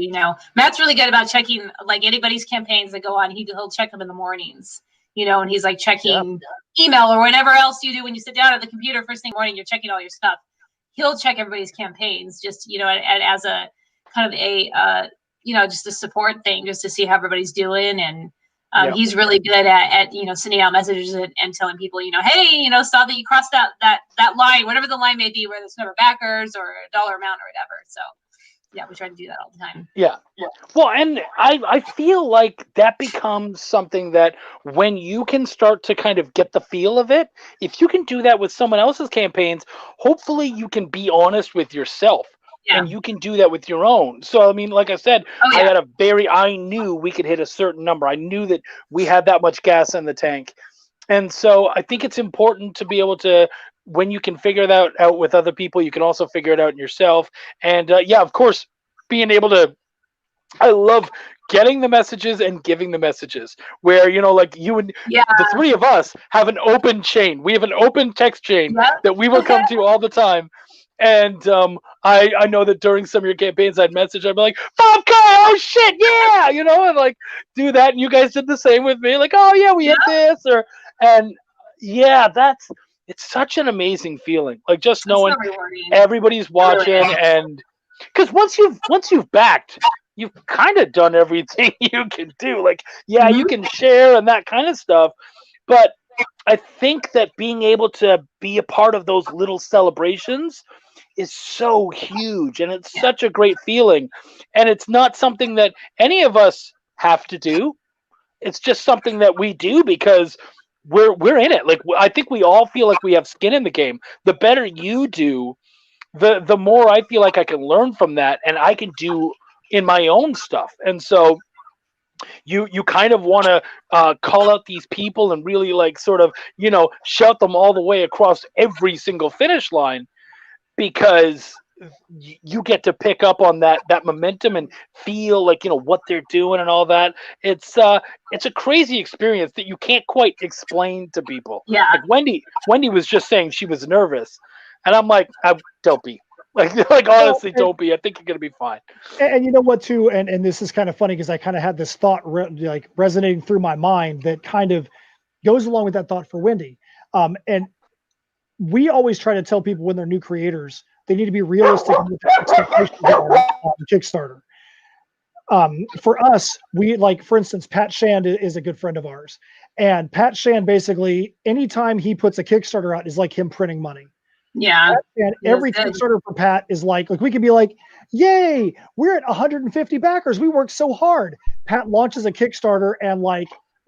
Matt's really good about checking like anybody's campaigns that go on. He'll check them in the mornings, and he's like checking email or whatever else you do when you sit down at the computer first thing morning. You're checking all your stuff. He'll check everybody's campaigns, just as a kind of a just a support thing, just to see how everybody's doing. And he's really good at sending out messages and telling people, hey, saw that you crossed that line, whatever the line may be, whether it's number of backers or a dollar amount or whatever. So yeah, we try to do that all the time. Yeah. Well, and I feel like that becomes something that when you can start to kind of get the feel of it, if you can do that with someone else's campaigns, hopefully you can be honest with yourself. Yeah. And you can do that with your own. So, I mean, like I said, I knew we could hit a certain number. I knew that we had that much gas in the tank. And so I think it's important to be able to, when you can figure that out with other people, you can also figure it out in yourself. And of course, being able to, I love getting the messages and giving the messages where, like you and the three of us have an open chain. We have an open text chain that we will come to all the time. And I know that during some of your campaigns, I'd be like, 5K, oh shit, yeah, and like do that. And you guys did the same with me, like, oh yeah, we hit this, it's such an amazing feeling, like just knowing everybody's watching, and because once you've backed, you've kind of done everything you can do. Like, you can share and that kind of stuff, but I think that being able to be a part of those little celebrations is so huge, and it's such a great feeling. And it's not something that any of us have to do. It's just something that we do because we're in it. Like, I think we all feel like we have skin in the game. The better you do, the more I feel like I can learn from that, and I can do in my own stuff. And so you kind of want to call out these people and really like sort of shout them all the way across every single finish line, because you get to pick up on that momentum and feel like what they're doing and all that. It's a crazy experience that you can't quite explain to people. Yeah, like Wendy was just saying she was nervous, and I'm like, don't be. Like honestly, don't be. I think you're gonna be fine. And you know what, too, and this is kind of funny because I kind of had this thought resonating through my mind that kind of goes along with that thought for Wendy. And we always try to tell people when they're new creators, they need to be realistic with their expectations on Kickstarter. For us, we for instance, Pat Shand is a good friend of ours, and Pat Shand basically anytime he puts a Kickstarter out is like him printing money. Yeah. And every Kickstarter for Pat is like we could be like, yay, we're at 150 backers. We worked so hard. Pat launches a Kickstarter, and by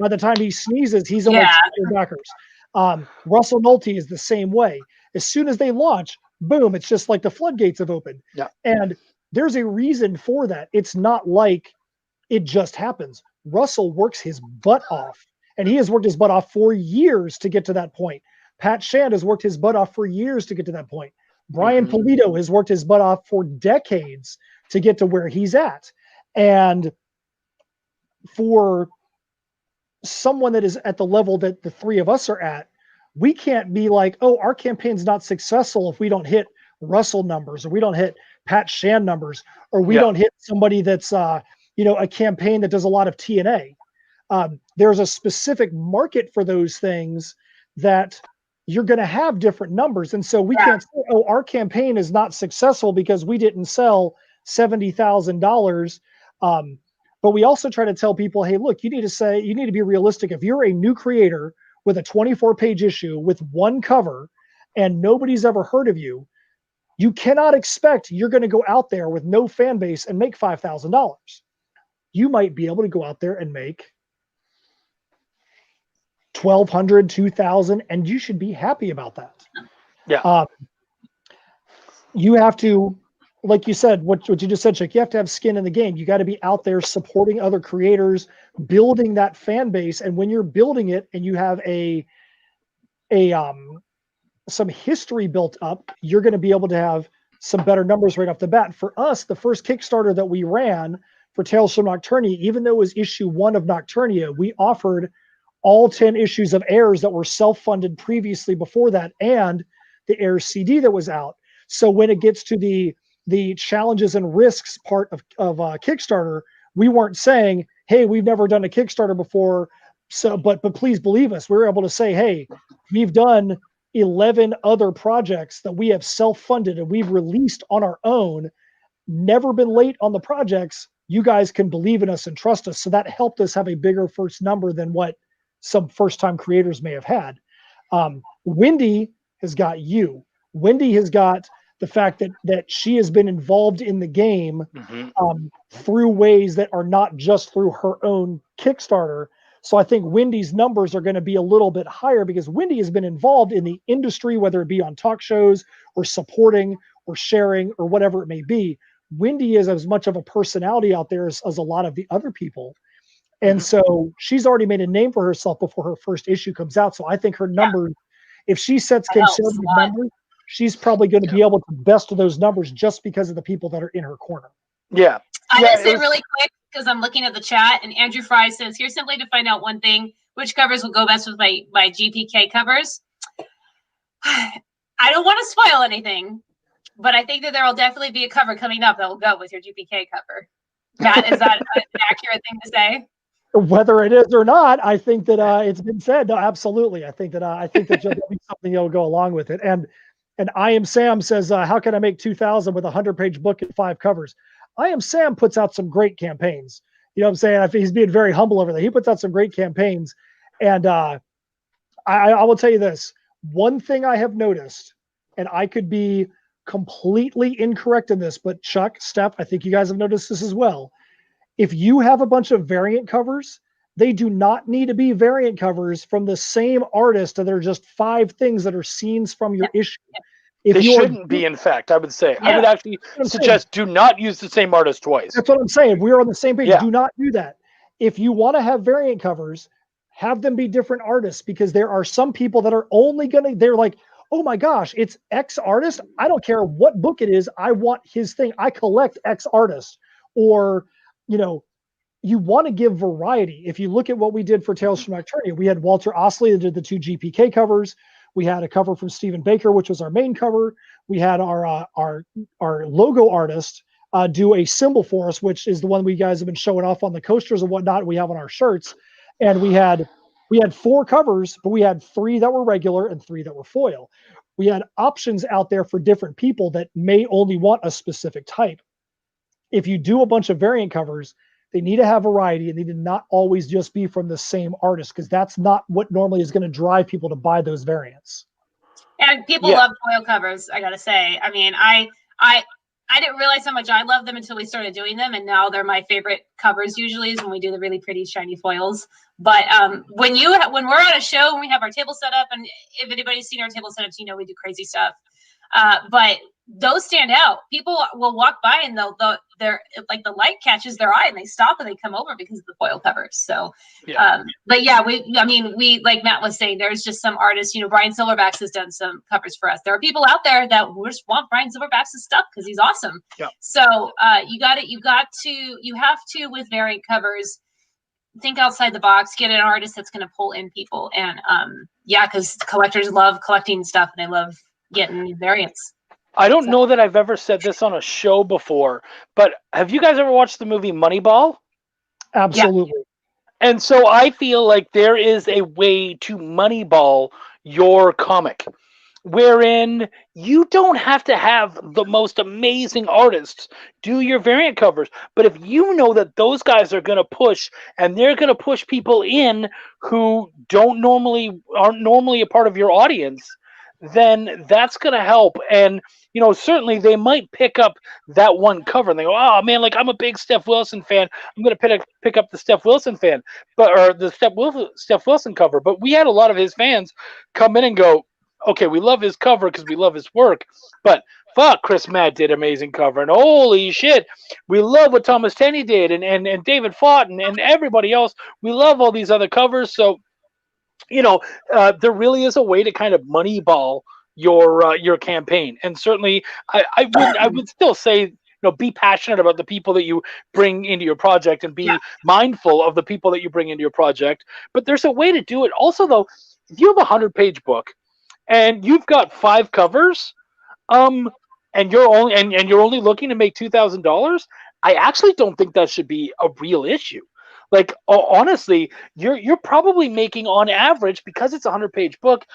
the time he sneezes, he's almost 100 backers. Russell Nolte is the same way. As soon as they launch, boom, it's just like the floodgates have opened. Yeah. And there's a reason for that. It's not like it just happens. Russell works his butt off, and he has worked his butt off for years to get to that point. Pat Shand has worked his butt off for years to get to that point. Brian Polito has worked his butt off for decades to get to where he's at. And for someone that is at the level that the three of us are at, we can't be like, oh, our campaign's not successful if we don't hit Russell numbers, or we don't hit Pat Shand numbers, or we don't hit somebody that's, a campaign that does a lot of TNA. There's a specific market for those things that you're going to have different numbers. And so we can't say, oh, our campaign is not successful because we didn't sell $70,000. But we also try to tell people, hey, look, you need to be realistic. If you're a new creator with a 24-page issue with one cover and nobody's ever heard of you, you cannot expect you're going to go out there with no fan base and make $5,000. You might be able to go out there and make $1,200, $2,000, and you should be happy about that. Yeah. You have to, like you said, what you just said, Chick, you have to have skin in the game. You got to be out there supporting other creators, building that fan base. And when you're building it and you have a some history built up, you're going to be able to have some better numbers right off the bat. For us, the first Kickstarter that we ran for Tales from Nocturnia, even though it was issue 1 of Nocturnia, we offered all 10 issues of Heirs that were self-funded previously before that, and the Heirs CD that was out. So when it gets to the challenges and risks part of Kickstarter, we weren't saying, hey, we've never done a Kickstarter before, so but please believe us. We were able to say, hey, we've done 11 other projects that we have self-funded and we've released on our own, never been late on the projects. You guys can believe in us and trust us. So that helped us have a bigger first number than what some first-time creators may have had. Wendy has got you. Wendy has got the fact that she has been involved in the game through ways that are not just through her own Kickstarter. So I think Wendy's numbers are going to be a little bit higher because Wendy has been involved in the industry, whether it be on talk shows or supporting or sharing or whatever it may be. Wendy is as much of a personality out there as a lot of the other people. And so she's already made a name for herself before her first issue comes out. So I think her numbers, if she sets conservative numbers, she's probably going to be able to best of those numbers just because of the people that are in her corner. Yeah. I'm going to say really quick, because I'm looking at the chat, and Andrew Fry says, here simply to find out one thing, which covers will go best with my GPK covers. I don't want to spoil anything, but I think that there will definitely be a cover coming up that will go with your GPK cover. Matt, is that an accurate thing to say? Whether it is or not, I think that it's been said. No, absolutely. I think that there'll be something that will go along with it. And I Am Sam says, how can I make 2,000 with a 100-page book and 5 covers? I Am Sam puts out some great campaigns. You know what I'm saying? I think he's being very humble over there. He puts out some great campaigns. And I will tell you this. One thing I have noticed, and I could be completely incorrect in this, but Chuck, Steph, I think you guys have noticed this as well. If you have a bunch of variant covers, they do not need to be variant covers from the same artist, and they're just 5 things that are scenes from your issue. If they shouldn't be, in fact, I would say. I would actually suggest do not use the same artist twice. That's what I'm saying. If we're on the same page, do not do that. If you want to have variant covers, have them be different artists, because there are some people that are only they're like, oh my gosh, it's X artist. I don't care what book it is. I want his thing. I collect X artist. Or, you want to give variety. If you look at what we did for Tales from Nocturnia, we had Walter Osley that did the 2 GPK covers. We had a cover from Stephen Baker, which was our main cover. We had our logo artist do a symbol for us, which is the one we guys have been showing off on the coasters and whatnot we have on our shirts. And we had 4 covers, but we had 3 that were regular and 3 that were foil. We had options out there for different people that may only want a specific type. If you do a bunch of variant covers, they need to have variety, and they need to not always just be from the same artist, because that's not what normally is going to drive people to buy those variants. And people love foil covers, I gotta say. I mean, I didn't realize how much I love them until we started doing them, and now they're my favorite covers. Usually is when we do the really pretty shiny foils. But when we're at a show and we have our table set up, and if anybody's seen our table setups, we do crazy stuff. But those stand out. People will walk by and they're like, the light catches their eye and they stop and they come over because of the foil covers. So, but yeah, we like Matt was saying, there's just some artists, Brian Silverbacks has done some covers for us. There are people out there that just want Brian Silverbacks' stuff because he's awesome. Yeah. So you have to, with variant covers, think outside the box, get an artist that's going to pull in people. And because collectors love collecting stuff and they love getting variants. I don't know that I've ever said this on a show before, but have you guys ever watched the movie Moneyball? Absolutely. Yeah. And so I feel like there is a way to Moneyball your comic, wherein you don't have to have the most amazing artists do your variant covers. But if you know that those guys are going to push, and they're going to push people in who aren't normally a part of your audience, then that's going to help. And, certainly they might pick up that one cover and they go, oh man, like I'm a big Steph Wilson fan. I'm going to pick up the Steph Wilson or the Steph Wilson cover. But we had a lot of his fans come in and go, okay, we love his cover because we love his work, but fuck, Chris Matt did amazing cover, and holy shit, we love what Thomas Tenney did, and David Fott and everybody else. We love all these other covers. So, there really is a way to kind of moneyball your campaign. And certainly, I would still say, be passionate about the people that you bring into your project and be mindful of the people that you bring into your project. But there's a way to do it. Also, though, if you have a 100-page book and you've got 5 covers, and you're only looking to make $2,000, I actually don't think that should be a real issue. Like, honestly, you're probably making, on average, because it's a 100-page book,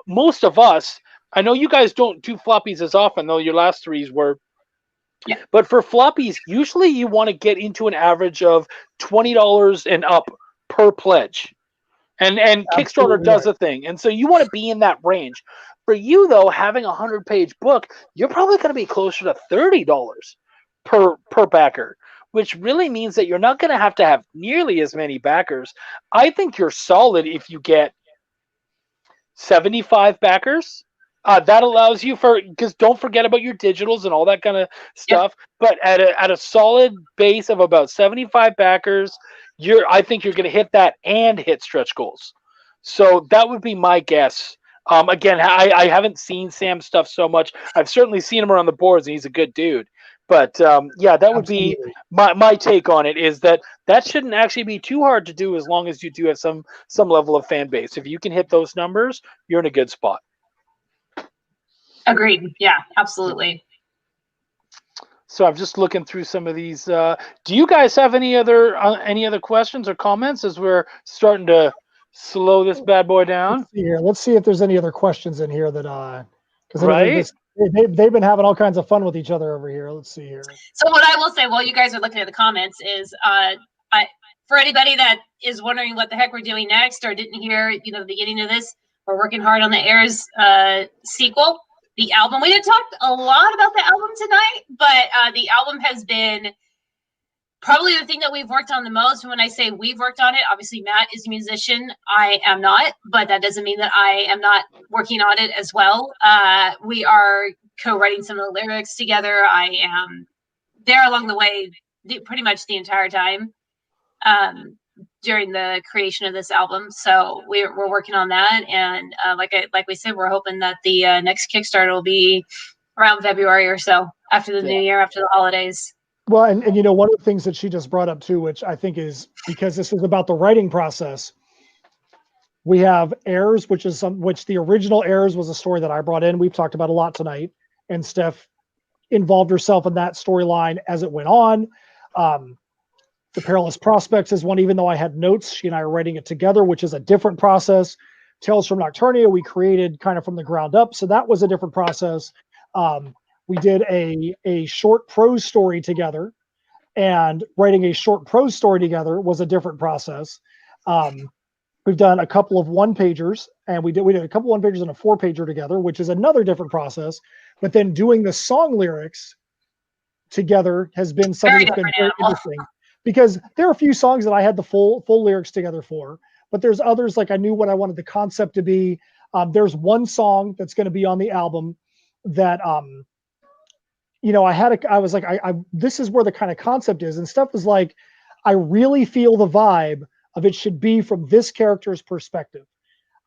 most of us, I know you guys don't do floppies as often, though your last 3s were. Yeah. But for floppies, usually you want to get into an average of $20 and up per pledge. And Kickstarter does a thing. And so you want to be in that range. For you, though, having a 100-page book, you're probably going to be closer to $30 per backer, which really means that you're not going to have nearly as many backers. I think you're solid if you get 75 backers. That allows you because don't forget about your digitals and all that kind of stuff. Yep. But at a solid base of about 75 backers, I think you're going to hit that and hit stretch goals. So that would be my guess. Again, I haven't seen Sam's stuff so much. I've certainly seen him around the boards, and he's a good dude. But that would be my take on it. Is that shouldn't actually be too hard to do as long as you do have some level of fan base. If you can hit those numbers, you're in a good spot. Agreed. Yeah, absolutely. So I'm just looking through some of these. Do you guys have any other questions or comments as we're starting to slow this bad boy down? Let's see if there's any other questions in here that because they've been having all kinds of fun with each other over here. Let's see here. So what I will say while you guys are looking at the comments is, for anybody that is wondering what the heck we're doing next or didn't hear, the beginning of this, we're working hard on the Heirs sequel. The album, we didn't talk a lot about the album tonight, but the album has been probably the thing that we've worked on the most. And when I say we've worked on it, obviously Matt is a musician. I am not, but that doesn't mean that I am not working on it as well. We are co-writing some of the lyrics together. I am there along the way pretty much the entire time during the creation of this album. So we're working on that. And like we said, we're hoping that the next Kickstarter will be around February or so, after the new year, after the holidays. Well, and one of the things that she just brought up too, which I think is because this is about the writing process. We have Heirs, which the original Heirs was a story that I brought in. We've talked about a lot tonight, and Steph involved herself in that storyline as it went on. The Perilous Prospects is one, even though I had notes, she and I are writing it together, which is a different process. Tales from Nocturnia, we created kind of from the ground up. So that was a different process. We did a short prose story together, and writing a short prose story together was a different process. We've done a couple of 1-pagers, and we did a couple 1-pagers and a 4-pager together, which is another different process. But then doing the song lyrics together has been something that's been very interesting. Because there are a few songs that I had the full lyrics together for, but there's others, like I knew what I wanted the concept to be. There's one song that's going to be on the album that, I was like, this is where the kind of concept is. And stuff was like, I really feel the vibe of it should be from this character's perspective.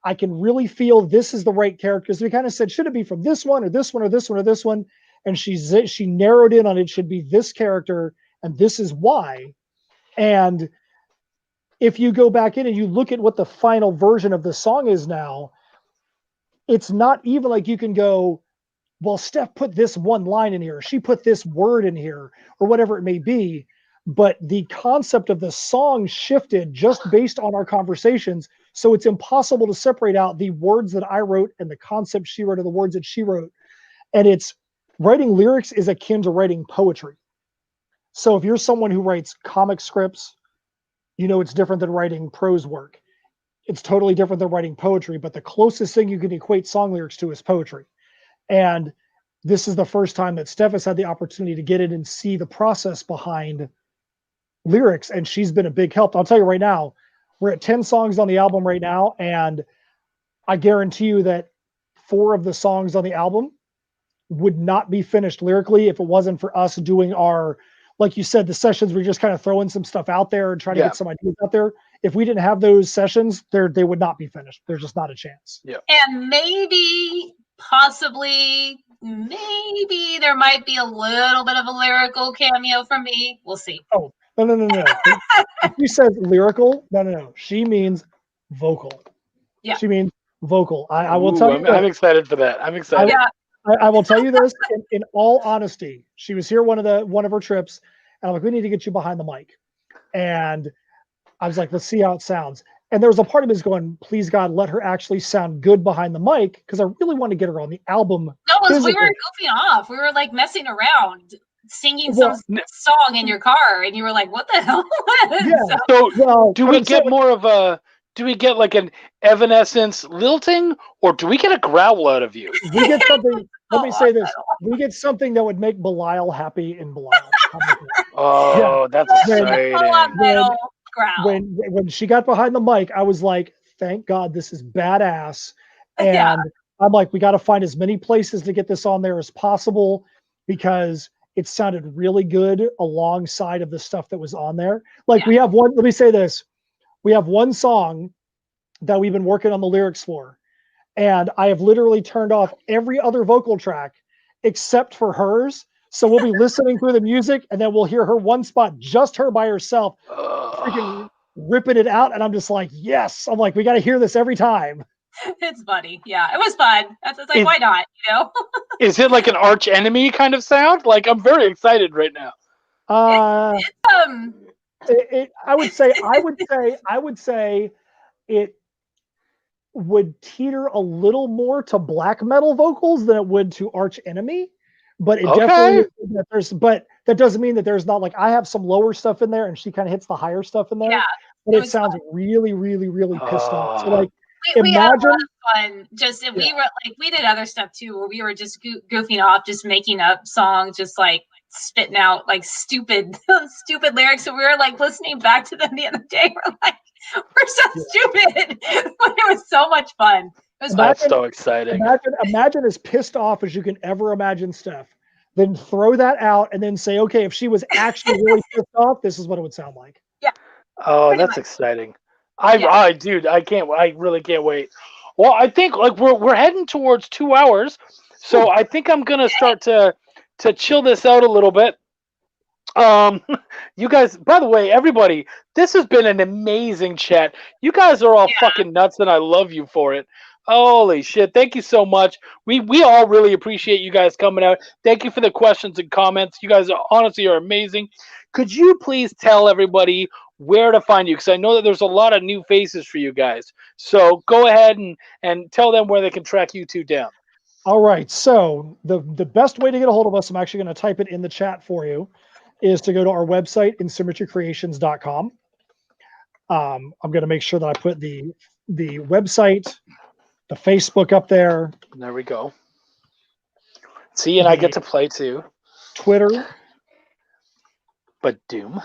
I can really feel this is the right character. So we kind of said, should it be from this one or this one or this one or this one? And she narrowed in on it should be this character, and this is why. And if you go back in and you look at what the final version of the song is now, it's not even like you can go, well, Steph put this one line in here, she put this word in here, or whatever it may be. But the concept of the song shifted just based on our conversations. So it's impossible to separate out the words that I wrote and the concept she wrote or the words that she wrote. And it's writing lyrics is akin to writing poetry. So if you're someone who writes comic scripts, it's different than writing prose work. It's totally different than writing poetry, but the closest thing you can equate song lyrics to is poetry. And this is the first time that Steph has had the opportunity to get in and see the process behind lyrics, and she's been a big help. I'll tell you right now, we're at 10 songs on the album right now, and I guarantee you that 4 of the songs on the album would not be finished lyrically if it wasn't for us doing our, like you said, the sessions were just kind of throwing some stuff out there and trying to get some ideas out there. If we didn't have those sessions, they would not be finished. There's just not a chance. Yeah. And maybe possibly, maybe there might be a little bit of a lyrical cameo from me. We'll see. Oh, no. If she says lyrical, no. She means vocal. Yeah. She means vocal. I will tell you. I'm excited for that. I'm excited. I will tell you this in all honesty. She was here one of her trips, and I'm like, we need to get you behind the mic. And I was like, let's see how it sounds. And there was a part of me that's going, please God, let her actually sound good behind the mic, because I really want to get her on the album. We were goofing off. We were like messing around, singing some song in your car, and you were like, what the hell? So do we get more of a, do we get like an Evanescence lilting, or do we get a growl out of you? We get something, let me say this. We get something that would make Belial happy in Belial. That's exciting. When she got behind the mic, I was like, thank God this is badass. And I'm like, we got to find as many places to get this on there as possible, because it sounded really good alongside of the stuff that was on there. Like we have one, let me say this. We have one song that we've been working on the lyrics for, and I have literally turned off every other vocal track except for hers. So we'll be listening through the music, and then we'll hear her one spot, just her by herself, freaking ripping it out. And I'm just like, yes. I'm like, we got to hear this every time. It's funny. Yeah, it was fun. It's like, why not? You know? Is it like an arch enemy kind of sound? Like, I'm very excited right now. I would say it would teeter a little more to black metal vocals than it would to arch enemy. But it definitely but that doesn't mean that there's not, like, I have some lower stuff in there and she kind of hits the higher stuff in there. Yeah, but it sounds really, really, really pissed off. So like, we had a lot of fun. We were like, we did other stuff too, where we were just goofing off, just making up songs, just like spitting out like stupid lyrics. So we were like listening back to them the other day. We're like, we're so stupid, but it was so much fun. That's so exciting. Imagine as pissed off as you can ever imagine Steph. Then throw that out and then say, okay, if she was actually really pissed off, this is what it would sound like. Yeah. Oh, that's exciting. I really can't wait. Well, I think like we're heading towards 2 hours, so I think I'm gonna start to chill this out a little bit. You guys, by the way, everybody, this has been an amazing chat. You guys are all fucking nuts, and I love you for it. Holy shit. Thank you so much. We all really appreciate you guys coming out. Thank you for the questions and comments. You guys honestly are amazing. Could you please tell everybody where to find you? Because I know that there's a lot of new faces for you guys. So go ahead and tell them where they can track you two down. All right. So the best way to get a hold of us, I'm actually going to type it in the chat for you, is to go to our website, insymmetrycreations.com. I'm going to make sure that I put the website, the Facebook up there. There we go. See, and I get to play too. Twitter. But Doom.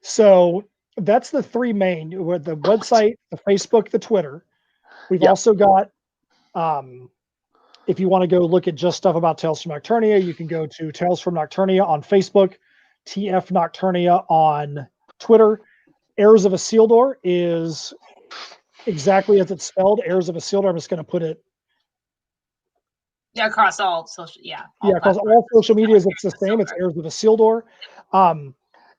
So that's the three main, the website, the Facebook, the Twitter. We've also got, if you want to go look at just stuff about Tales from Nocturnia, you can go to Tales from Nocturnia on Facebook, TF Nocturnia on Twitter. Heirs of Isildur is exactly as it's spelled, Heirs of Isildur. I'm just going to put it. Yeah, across all social, across all social medias, it's the same. It's Heirs of Isildur.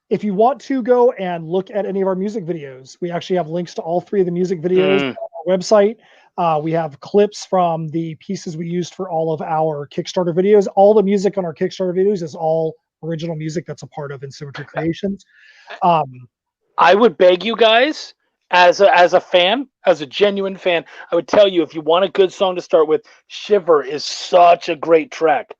If you want to go and look at any of our music videos, we actually have links to all three of the music videos on our website. We have clips from the pieces we used for all of our Kickstarter videos. All the music on our Kickstarter videos is all original music that's a part of Insymmetry Creations. I would beg you guys, as a fan, as a genuine fan, I would tell you, if you want a good song to start with, Shiver is such a great track.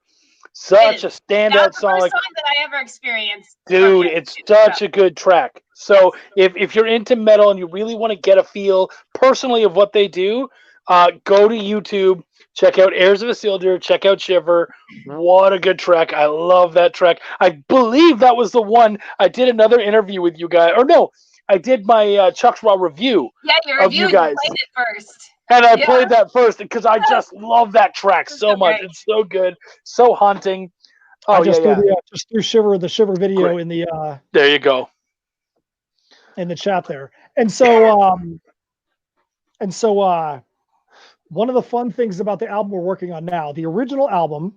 Such a standout song. That's the first song that I ever experienced. Dude, it's such a good track. So if you're into metal and you really want to get a feel personally of what they do, go to YouTube, check out Heirs of Isildur, check out Shiver. What a good track. I love that track. I believe that was the one I did another interview with you guys. Or no, I did my Chuck's Raw review. Yeah, your review, you played it first. And I played that first because I just love that track so much. It's so good, so haunting. Oh, I just threw Shiver, the Shiver video in the there you go. In the chat there. And so one of the fun things about the album we're working on now, the original album.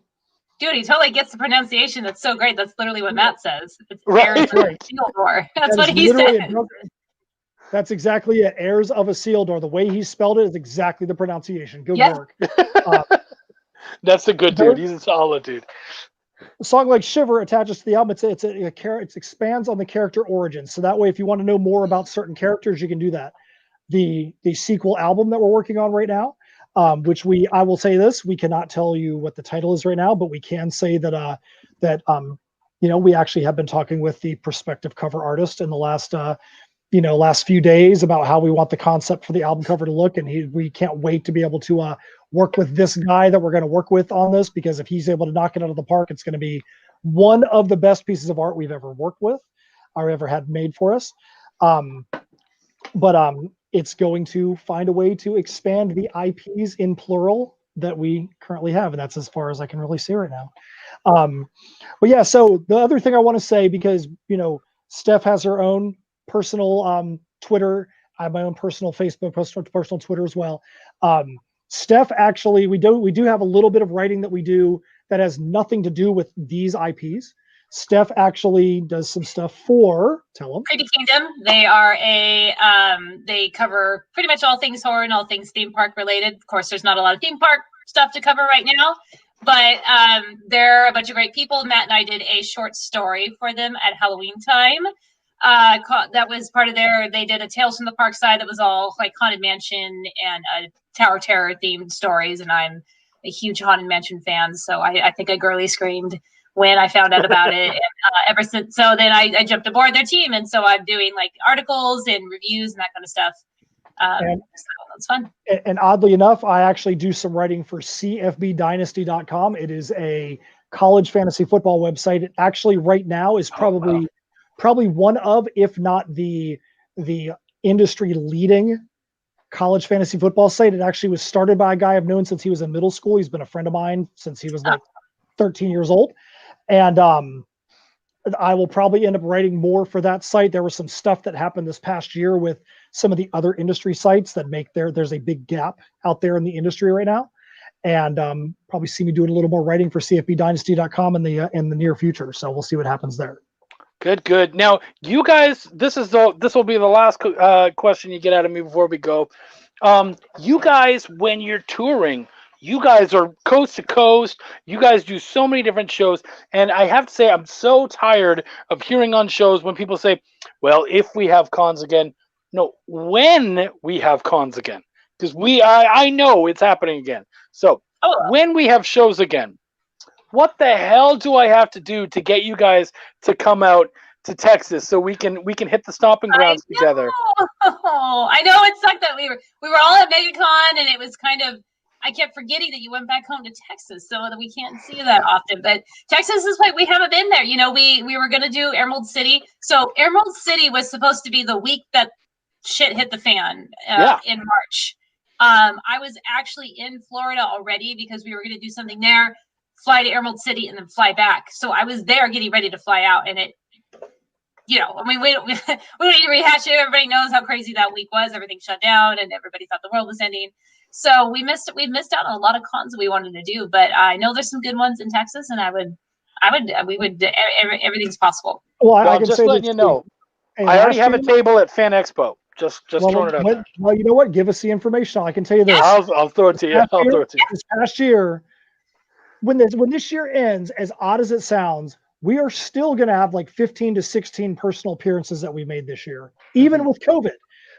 Dude, he totally gets the pronunciation. That's so great. That's literally what Matt says. It's Right. Heirs of a Seal Door. That's what is he literally said. That's exactly it. Heirs of a Seal Door. The way he spelled it is exactly the pronunciation. Good Yep. work. That's a good dude. He's a solid dude. A song like Shiver attaches to the album. It expands on the character origins. So that way, if you want to know more about certain characters, you can do that. The sequel album that we're working on right now, which I will say this, we cannot tell you what the title is right now, but we can say that we actually have been talking with the prospective cover artist in the last few days about how we want the concept for the album cover to look, and we can't wait to be able to work with this guy that we're going to work with on this, because if he's able to knock it out of the park, it's going to be one of the best pieces of art we've ever worked with or ever had made for us. But it's going to find a way to expand the IPs in plural that we currently have, and that's as far as I can really see right now. But yeah, so the other thing I want to say, because Steph has her own personal Twitter, I have my own personal Facebook, personal Twitter as well. Steph, actually, we do have a little bit of writing that we do that has nothing to do with these IPs. Steph actually does some stuff for, tell them. Creepy Kingdom. They are they cover pretty much all things horror and all things theme park related. Of course, there's not a lot of theme park stuff to cover right now, but they're a bunch of great people. Matt and I did a short story for them at Halloween time. That was part of they did a Tales from the Park side that was all like Haunted Mansion and Tower Terror themed stories, and I'm a huge Haunted Mansion fan, so I think I girly screamed when I found out about it. And, ever since, so then I jumped aboard their team, and so I'm doing like articles and reviews and that kind of stuff. So that's fun. And oddly enough, I actually do some writing for CFBDynasty.com. It is a college fantasy football website. It actually right now is probably one of, if not the industry leading college fantasy football site. It actually was started by a guy I've known since he was in middle school. He's been a friend of mine since he was like 13 years old. And I will probably end up writing more for that site. There was some stuff that happened this past year with some of the other industry sites that there's a big gap out there in the industry right now. And probably see me doing a little more writing for CFBDynasty.com in the near future. So we'll see what happens there. Good. Now, you guys, this will be the last question you get out of me before we go. You guys, when you're touring, you guys are coast to coast. You guys do so many different shows, and I have to say, I'm so tired of hearing on shows when people say, "Well, if we have cons again." No, when we have cons again, because I know it's happening again. So when we have shows again, what the hell do I have to do to get you guys to come out to Texas so we can hit the stomping grounds together? I know it sucked that we were all at MegaCon, and it was kind of, I kept forgetting that you went back home to Texas, so that we can't see you that often. But Texas is like, we haven't been there. We were going to do Emerald City. So Emerald City was supposed to be the week that shit hit the fan in March. I was actually in Florida already because we were going to do something there, fly to Emerald City, and then fly back. So I was there getting ready to fly out, and it, we don't need to rehash it. Everybody knows how crazy that week was. Everything shut down, and everybody thought the world was ending. So we missed out on a lot of cons that we wanted to do, but I know there's some good ones in Texas, and everything's possible. Well, I can just say letting you know, hey, I already have a table at Fan Expo. Just throwing it out there. Well, you know what? Give us the information. I can tell you this. I'll throw it to you. This past year, when this year ends, as odd as it sounds, we are still going to have like 15 to 16 personal appearances that we made this year, even with COVID,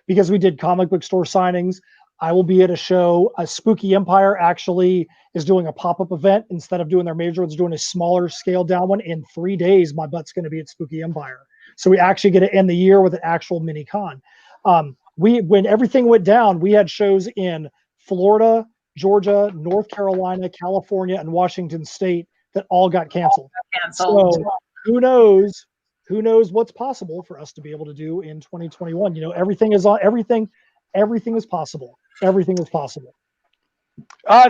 because we did comic book store signings. I will be at a show. Spooky Empire actually is doing a pop-up event. Instead of doing their major ones, doing a smaller scale down one. In 3 days, my butt's going to be at Spooky Empire. So we actually get to end the year with an actual mini con. When everything went down, we had shows in Florida, Georgia, North Carolina, California, and Washington State that all got canceled. So who knows what's possible for us to be able to do in 2021. Everything is possible. Everything is possible.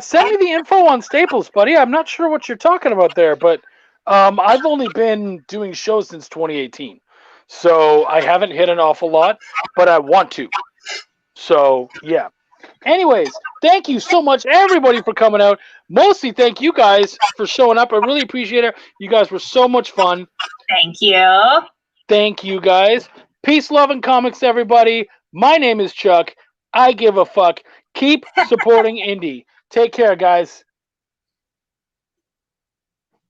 Send me the info on Staples, buddy. I'm not sure what you're talking about there, but I've only been doing shows since 2018. So I haven't hit an awful lot, but I want to. So yeah. Anyways, thank you so much, everybody, for coming out. Mostly thank you guys for showing up. I really appreciate it. You guys were so much fun. Thank you. Thank you, guys. Peace, love, and comics, everybody. My name is Chuck. I give a fuck. Keep supporting indie. Take care, guys.